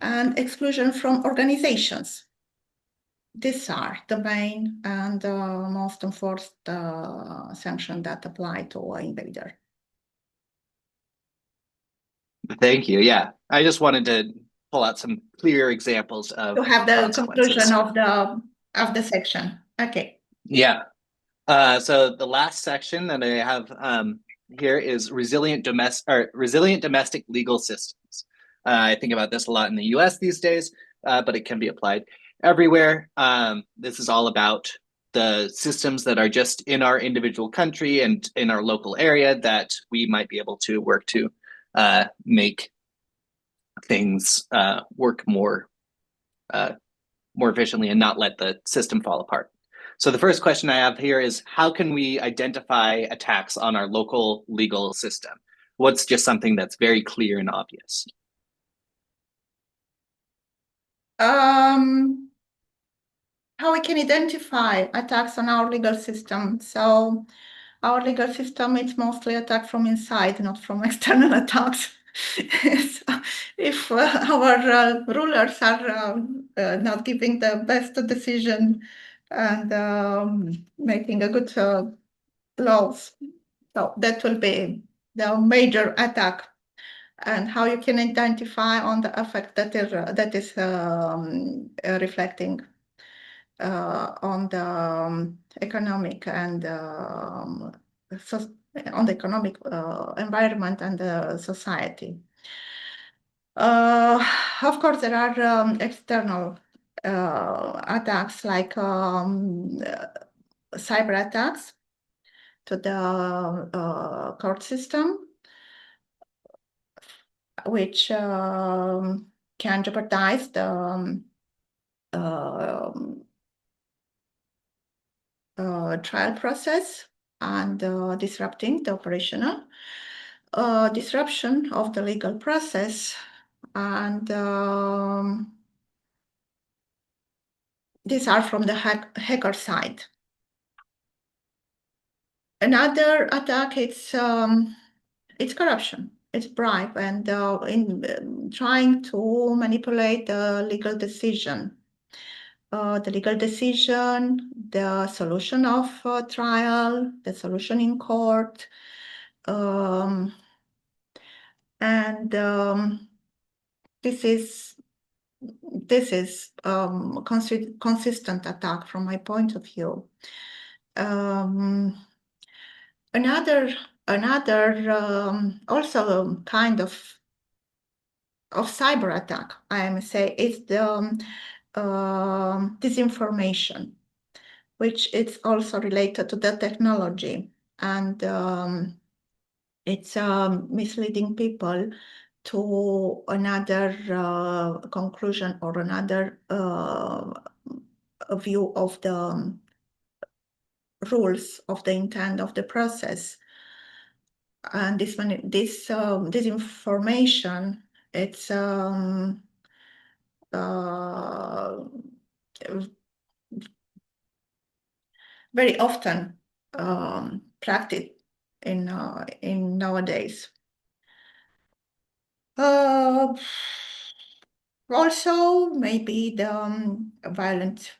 and exclusion from organizations. These are the main and most enforced sanctions that apply to an invader. Thank you. Yeah, I just wanted to pull out some clear examples of to have the conclusion of the section. Okay. Yeah. So the last section that I have here is resilient domestic legal systems. I think about this a lot in the US these days, but it can be applied everywhere. This is all about the systems that are just in our individual country and in our local area that we might be able to work to make things work more efficiently and not let the system fall apart. So the first question I have here is, how can we identify attacks on our local legal system? What's just something that's very clear and obvious? How we can identify attacks on our legal system. So our legal system is mostly attacked from inside, not from external attacks. So if our rulers are not giving the best decision and making a good laws, so that will be the major attack. And how you can identify on the effect that is reflecting on the economic and on the economic environment and the society. Of course, there are external attacks like cyber attacks to the court system, which can jeopardize the trial process and disrupting the operational disruption of the legal process. And these are from the hacker side. Another attack, it's corruption, it's bribe, and in trying to manipulate the legal decision. The legal decision, the solution of trial, the solution in court, and this is consistent attack from my point of view. Another also kind of cyber attack, I must say, is the disinformation, which is also related to the technology, and it's misleading people to another conclusion or another view of the rules of the intent of the process. And this information, it's very often practiced in nowadays. Also, maybe the violent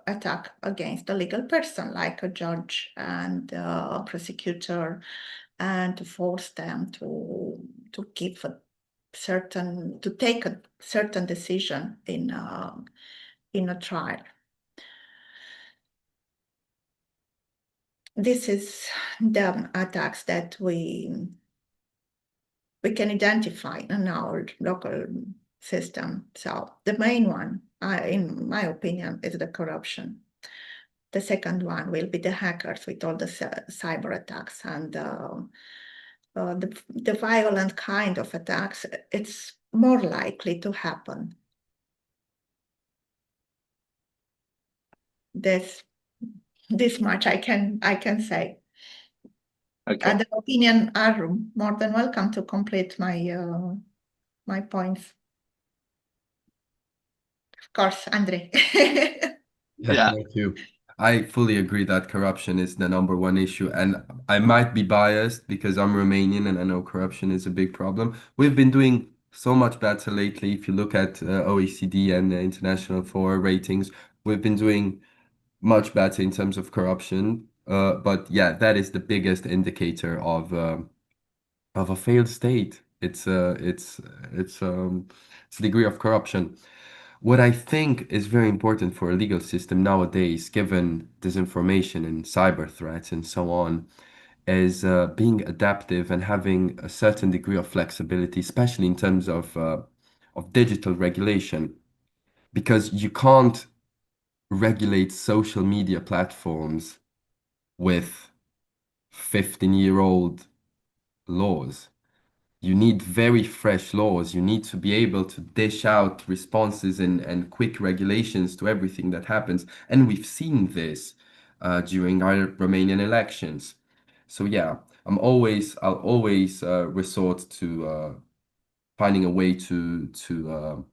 attack against a legal person, like a judge and a prosecutor, and to force them to give a certain, to take a certain decision in a trial. This is the attacks that we can identify in our local system. So the main one, in my opinion, is the corruption. The second one will be the hackers with all the cyber attacks, and the violent kind of attacks, it's more likely to happen. This much I can say. Okay. Other opinion are more than welcome to complete my my points. Of course, Andre. Yeah. Thank you. I fully agree that corruption is the #1 issue, and I might be biased because I'm Romanian and I know corruption is a big problem. We've been doing so much better lately. If you look at OECD and the International 4 ratings, we've been doing much better in terms of corruption. But yeah, that is the biggest indicator of a failed state. It's the degree of corruption. What I think is very important for a legal system nowadays, given disinformation and cyber threats and so on, is being adaptive and having a certain degree of flexibility, especially in terms of digital regulation, because you can't regulate social media platforms with 15-year-old laws. You need very fresh laws. You need to be able to dish out responses and quick regulations to everything that happens. And we've seen this during our Romanian elections. So yeah, I'll always resort to finding a way to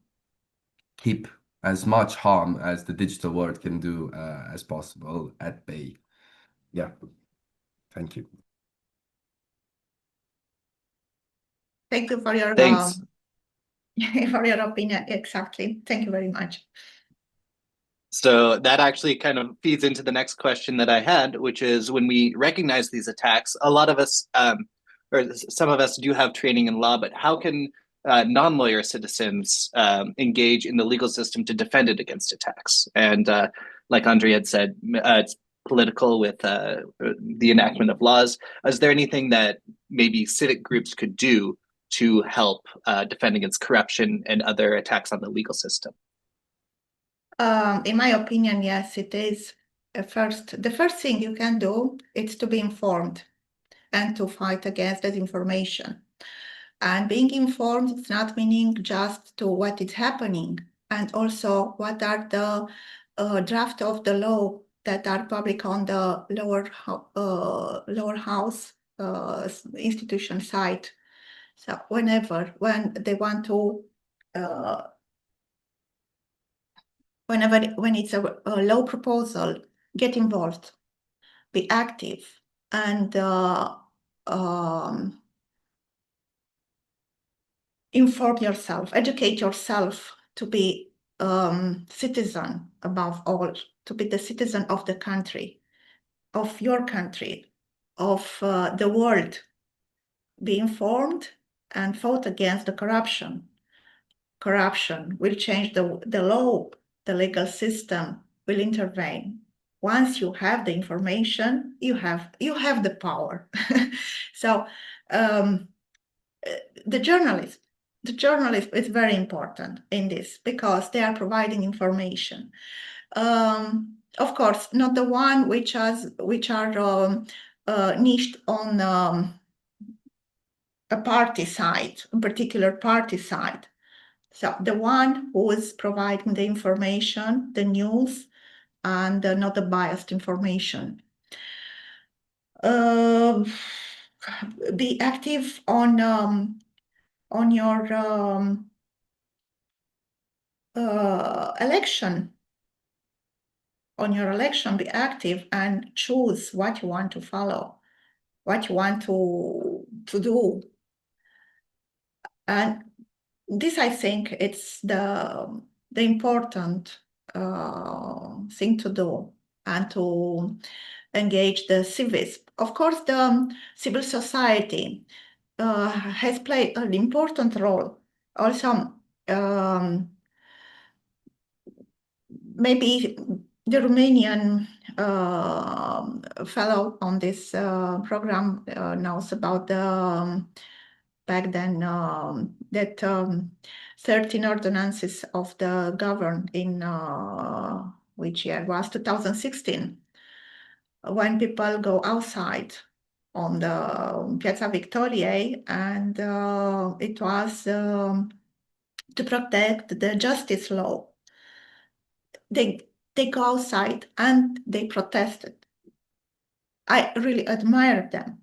keep as much harm as the digital world can do as possible at bay. Yeah, thank you. Thank you for your Thanks. for your opinion. Exactly. Thank you very much. So that actually kind of feeds into the next question that I had, which is when we recognize these attacks, a lot of us, or some of us do have training in law, but how can non-lawyer citizens engage in the legal system to defend it against attacks? And like Andre had said, it's political with the enactment of laws. Is there anything that maybe civic groups could do to help defend against corruption and other attacks on the legal system? In my opinion, yes, it is. The first thing you can do is to be informed and to fight against disinformation. And being informed is not meaning just to what is happening, and also what are the draft of the law that are public on the lower house institution site. So when they want to when it's a law proposal, get involved, be active, and inform yourself, educate yourself to be citizen above all, to be the citizen of the country, of your country, of the world. Be informed and vote against the corruption. Corruption will change the law, the legal system will intervene. Once you have the information, you have the power. So the journalist is very important in this because they are providing information. Of course, not the one which are niched on a party side, a particular party side. So the one who is providing the information, the news, and not the biased information. Be active on your election. On your election, be active and choose what you want to follow, what you want to do. And this, I think, it's the important thing to do, and to engage the civils. Of course, the civil society has played an important role. Also, maybe the Romanian fellow on this program knows about the back then that 13 ordinances of the government in which year was 2016, when people go outside on the Piazza Victoriei, and it was to protect the justice law. They go outside and they protested. I really admire them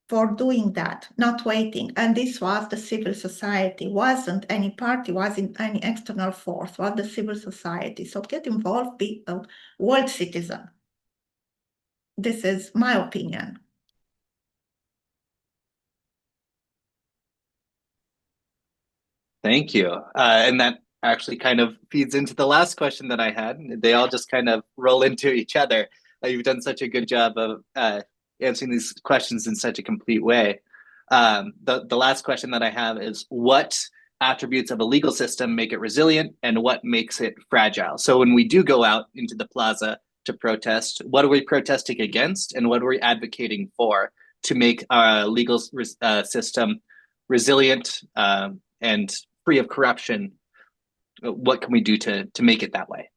for doing that, not waiting. And this was the civil society, wasn't any party, wasn't any external force, was the civil society. So get involved, be a world citizen. This is my opinion. Thank you. And that actually kind of feeds into the last question that I had. They all just kind of roll into each other. You've done such a good job of answering these questions in such a complete way. The last question that I have is, what attributes of a legal system make it resilient, and what makes it fragile? So when we do go out into the plaza to protest, what are we protesting against, and what are we advocating for to make our legal system resilient and free of corruption? What can we do to make it that way?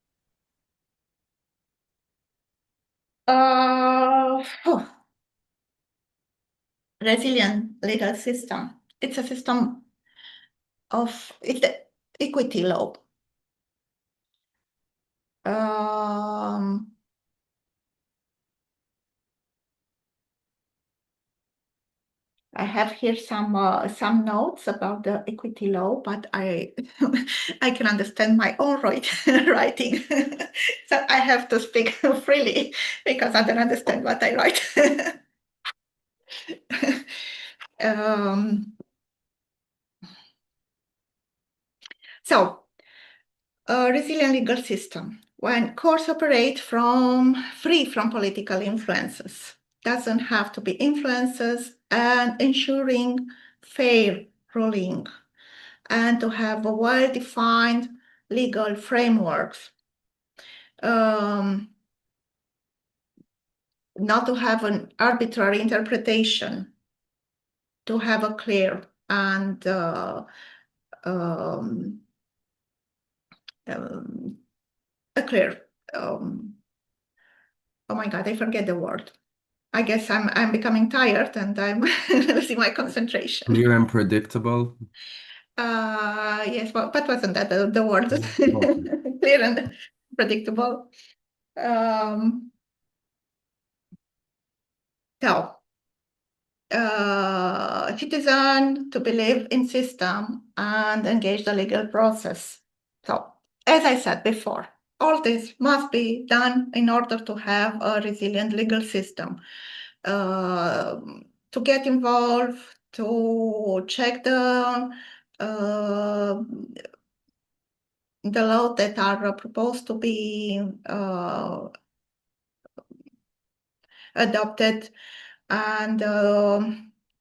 Resilient legal system. It's a system of, it's the equity law. I have here some notes about the equity law, but I I can understand my own writing, so I have to speak freely because I don't understand what I write. So, a resilient legal system, when courts operate free from political influences, doesn't have to be influences, and ensuring fair ruling, and to have a well-defined legal frameworks. Not to have an arbitrary interpretation, to have a clear and oh my God, I forget the word. I guess I'm becoming tired and I'm losing my concentration. Clear and predictable. Yes, but wasn't that the word? Okay. Clear and predictable. So, citizen to believe in system and engage the legal process. So, as I said before, all this must be done in order to have a resilient legal system. To get involved, to check the laws that are proposed to be adopted, and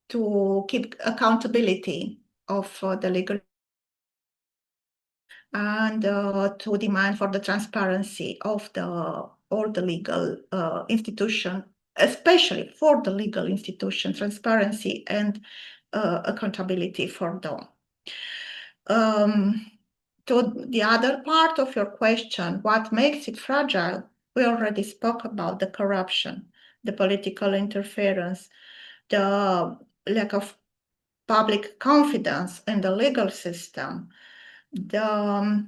to keep accountability of the legal, and to demand for the transparency of all the legal institution, especially for the legal institution, transparency and accountability for them. To the other part of your question, what makes it fragile? We already spoke about the corruption, the political interference, the lack of public confidence in the legal system, the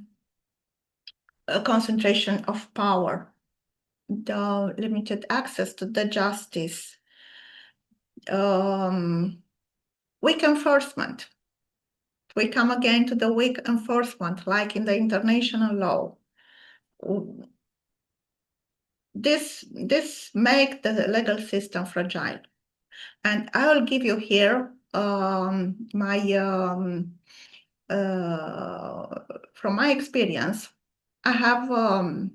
concentration of power, the limited access to the justice, weak enforcement. We come again to the weak enforcement, like in the international law. This makes the legal system fragile. And I will give you here from my experience. I have a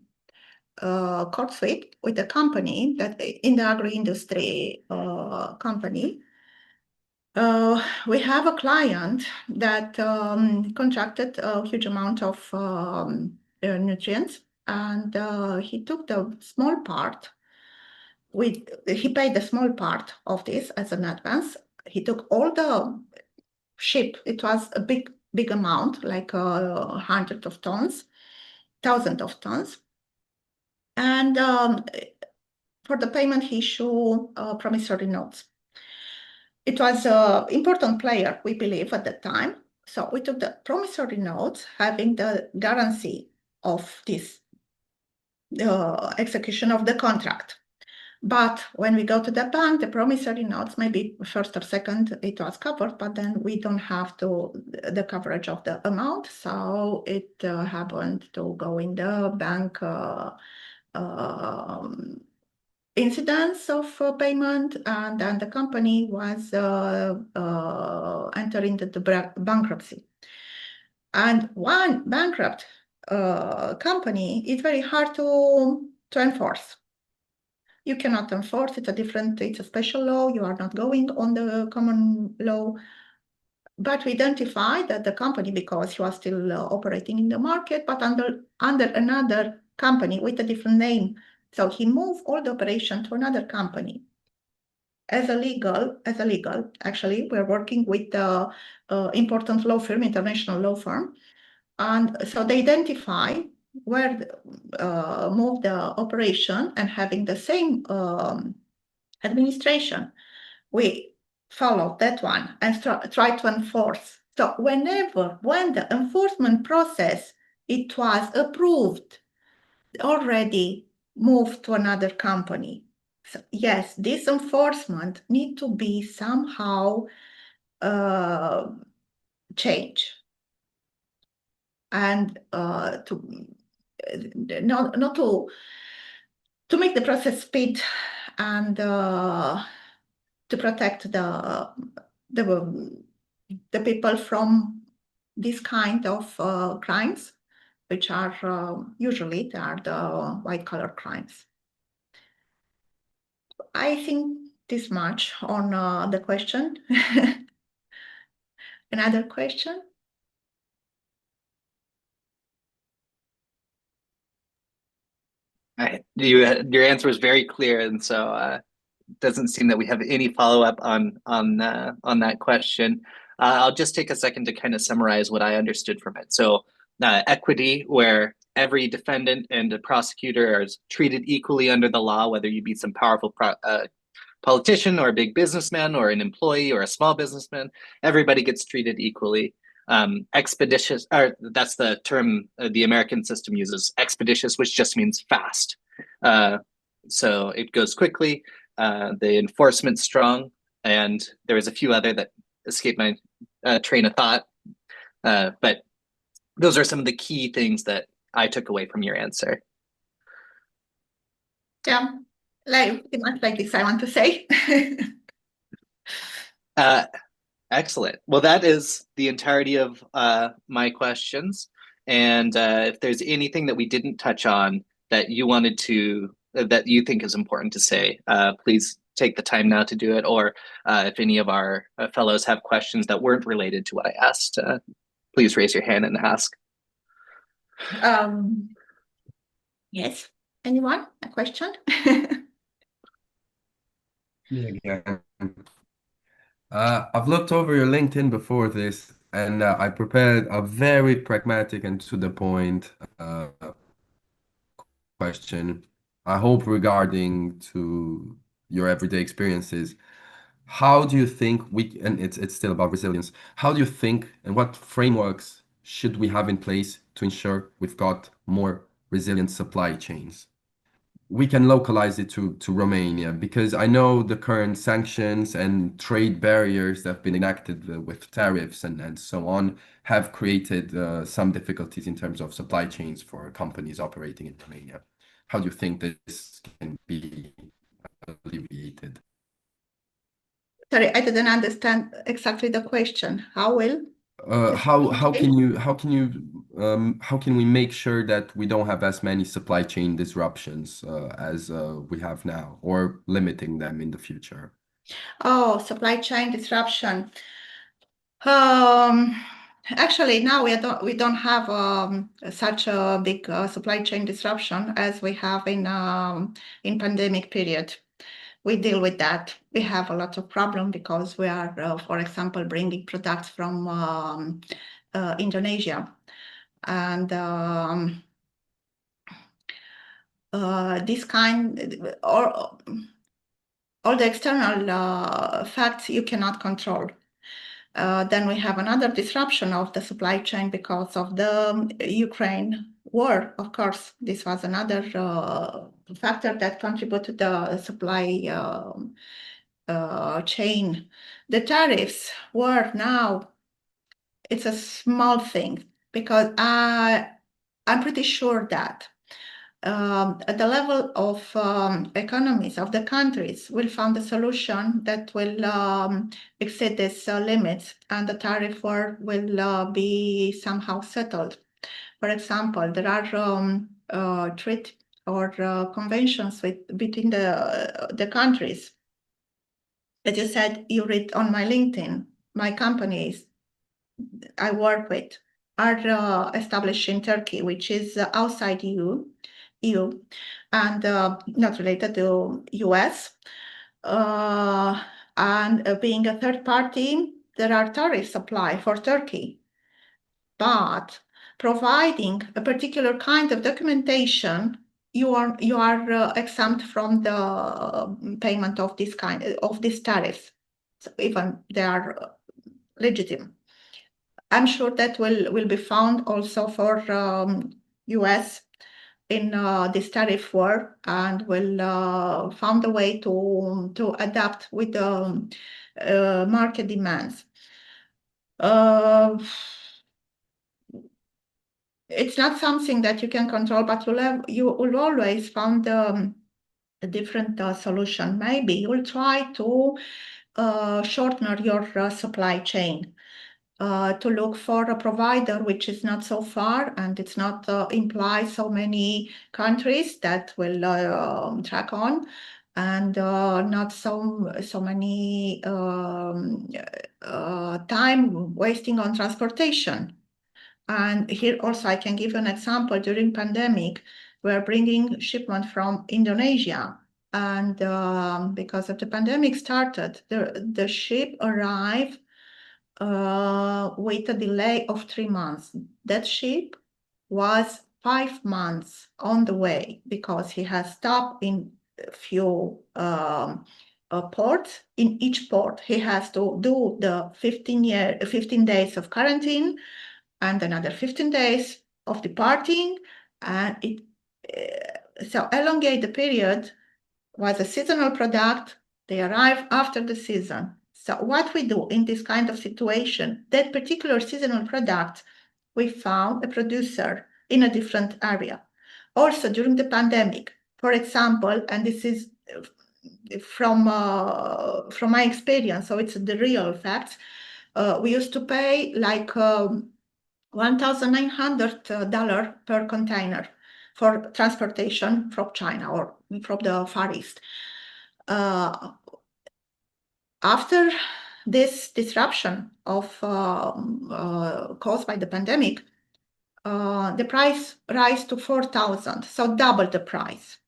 court suite with a company that in the agro-industry company. We have a client that contracted a huge amount of nutrients, and he took the small part. He paid the small part of this as an advance. He took all the ship. It was a big amount, like 100 of tons, 1,000 of tons. And for the payment, he issued promissory notes. It was an important player, we believe, at the time. So we took the promissory notes, having the guarantee of this execution of the contract. But when we go to the bank, the promissory notes, maybe first or second, it was covered, but then we don't have the coverage of the amount. So it happened to go in the bank incidents of payment, and then the company was entering the bankruptcy. And one bankrupt company is very hard to enforce. You cannot enforce it. It's a special law. You are not going on the common law. But we identified that the company, because he was still operating in the market, but under another company with a different name. So he moved all the operation to another company. As a legal, actually, we're working with the important law firm, international law firm. And so they identify where move the operation, and having the same administration, we follow that one and try to enforce. So when the enforcement process, it was approved, already moved to another company. So yes, this enforcement need to be somehow changed, and not to make the process speed, and to protect the people from this kind of crimes, which are usually they are the white-collar crimes. I think this much on the question. Another question? Your answer was very clear, and so it doesn't seem that we have any follow-up on that question. I'll just take a second to kind of summarize what I understood from it. So equity, where every defendant and a prosecutor is treated equally under the law, whether you be some powerful politician or a big businessman or an employee or a small businessman, everybody gets treated equally. Expeditious, or that's the term the American system uses, expeditious, which just means fast. So it goes quickly, the enforcement's strong, and there was a few other that escaped my train of thought. But those are some of the key things that I took away from your answer. Yeah, pretty much like this, I want to say. Excellent. Well, that is the entirety of my questions. And if there's anything that we didn't touch on that you wanted to, that you think is important to say, please take the time now to do it. Or if any of our fellows have questions that weren't related to what I asked, please raise your hand and ask. Yes, anyone? A question? Yeah. I've looked over your LinkedIn before this, and I prepared a very pragmatic and to the point question. I hope regarding to your everyday experiences. How do you think we, and it's still about resilience, how do you think and what frameworks should we have in place to ensure we've got more resilient supply chains? We can localize it to Romania, because I know the current sanctions and trade barriers that have been enacted with tariffs and so on have created some difficulties in terms of supply chains for companies operating in Romania. How do you think this can be alleviated? Sorry, I didn't understand exactly the question. How can we make sure that we don't have as many supply chain disruptions as we have now, or limiting them in the future? Oh, supply chain disruption. Actually, now we don't have such a big supply chain disruption as we have in pandemic period. We deal with that. We have a lot of problem because we are, for example, bringing products from Indonesia, and this kind, or all the external facts you cannot control. Then we have another disruption of the supply chain because of the Ukraine war. Of course, this was another factor that contributed to the supply chain. The tariffs were now, it's a small thing, because I'm pretty sure that at the level of economies of the countries will find a solution that will exceed these limits, and the tariff war will be somehow settled. For example, there are treaty or conventions between the countries. As you said, you read on my LinkedIn, my companies I work with are established in Turkey, which is outside EU, and not related to US. And being a third party, there are tariffs applied for Turkey. But providing a particular kind of documentation, you are exempt from the payment of this kind of these tariffs, so even they are legitimate. I'm sure that will be found also for US in this tariff war, and will find a way to adapt with the market demands. It's not something that you can control, but you will always find a different solution. Maybe you will try to shorten your supply chain. to look for a provider which is not so far and it's not imply so many countries that will track on, and not so many time wasting on transportation. And here also I can give an example. During pandemic, we're bringing shipment from Indonesia, and because of the pandemic started, the ship arrived with a delay of 3 months. That ship was 5 months on the way because he has stopped in a few ports. In each port, he has to do the 15 days of quarantine and another 15 days of departing, and it so elongate the period. Was a seasonal product. They arrive after the season. So what we do in this kind of situation, that particular seasonal product, we found a producer in a different area. Also during the pandemic, for example, and this is from my experience, so it's the real facts. We used to pay like $1,900 per container for transportation from China or from the Far East. After this disruption of caused by the pandemic, the price rise to 4,000, so double the price.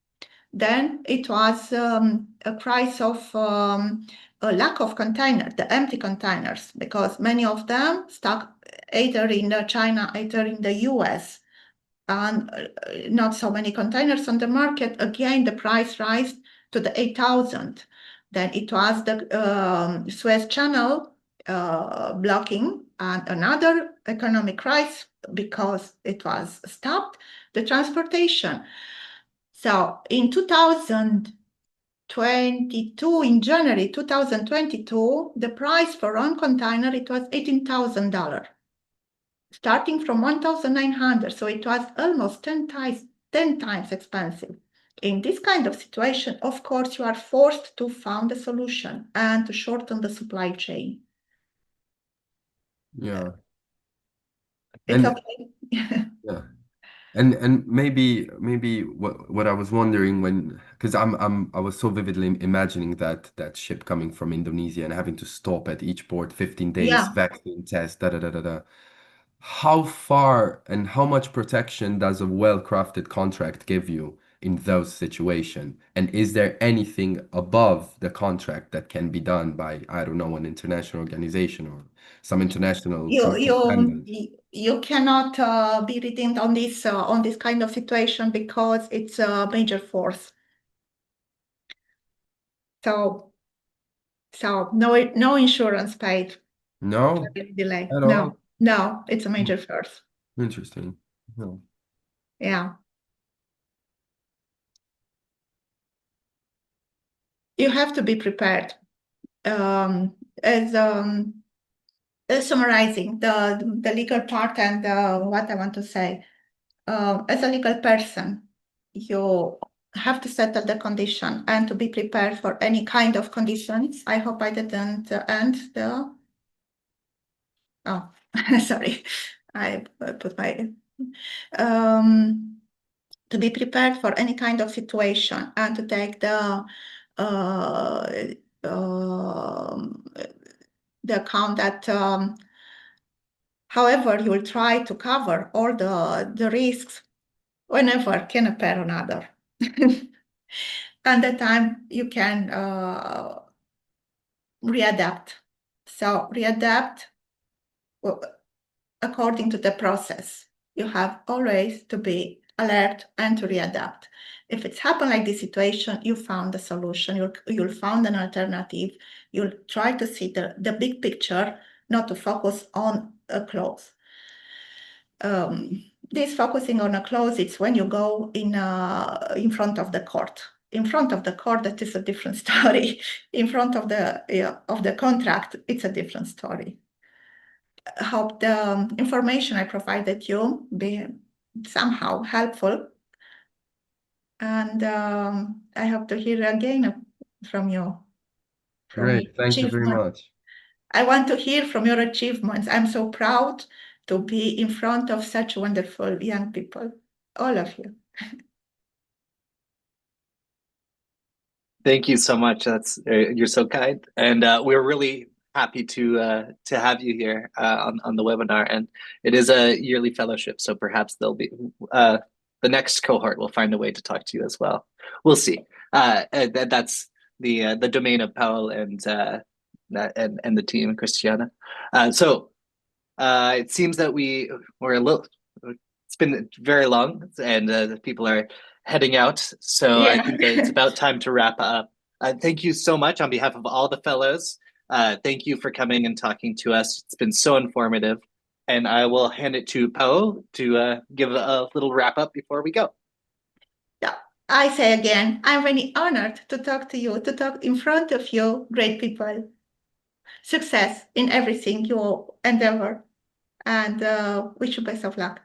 Then it was a price of a lack of containers, the empty containers, because many of them stuck either in China, either in the US, and not so many containers on the market. Again, the price rise to the 8,000. Then it was the Suez Channel blocking and another economic crisis because it was stopped, the transportation. So in 2022, in January 2022, the price for one container, it was $18,000, starting from 1,900. So it was almost 10 times expensive. In this kind of situation, of course, you are forced to find a solution and to shorten the supply chain. Yeah. It's And okay. yeah. And maybe what I was wondering because I was so vividly imagining that ship coming from Indonesia and having to stop at each port 15 days, Yeah. vaccine test, da da da da da. How far and how much protection does a well-crafted contract give you in those situations? And is there anything above the contract that can be done by, I don't know, an international organization or some international standard? You cannot be redeemed on this kind of situation because it's a major force. So no insurance paid. No, Delay. at all. No, it's a major force. Interesting. No. Yeah. You have to be prepared. As summarizing the legal part and what I want to say. As a legal person, you have to settle the condition and to be prepared for any kind of conditions. I hope I didn't end the... Oh, sorry. I put my... to be prepared for any kind of situation and to take the account that however you will try to cover all the risks whenever can appear another. And that time you can readapt. So readapt according to the process. You have always to be alert and to readapt. If it's happened like this situation, you found a solution, you'll find an alternative, you'll try to see the big picture, not to focus on a clause. This focusing on a clause, it's when you go in front of the court. In front of the court, that is a different story. In front of the contract, it's a different story. I hope the information I provided you be somehow helpful. And I hope to hear again from you. Great, thank you very much. I want to hear from your achievements. I'm so proud to be in front of such wonderful young people, all of you. Thank you so much. That's you're so kind, and we're really happy to have you here on the webinar. And it is a yearly fellowship, so perhaps there'll be the next cohort will find a way to talk to you as well. We'll see. That's the domain of Paul and the team, Christiana. So it seems that we're a little. It's been very long, and the people are heading out. So I think that it's about time to wrap up. Thank you so much on behalf of all the fellows. Thank you for coming and talking to us. It's been so informative. And I will hand it to Paul to give a little wrap up before we go. Yeah, I say again, I'm really honored to talk to you, to talk in front of you, great people. Success in everything you endeavor, and wish you best of luck.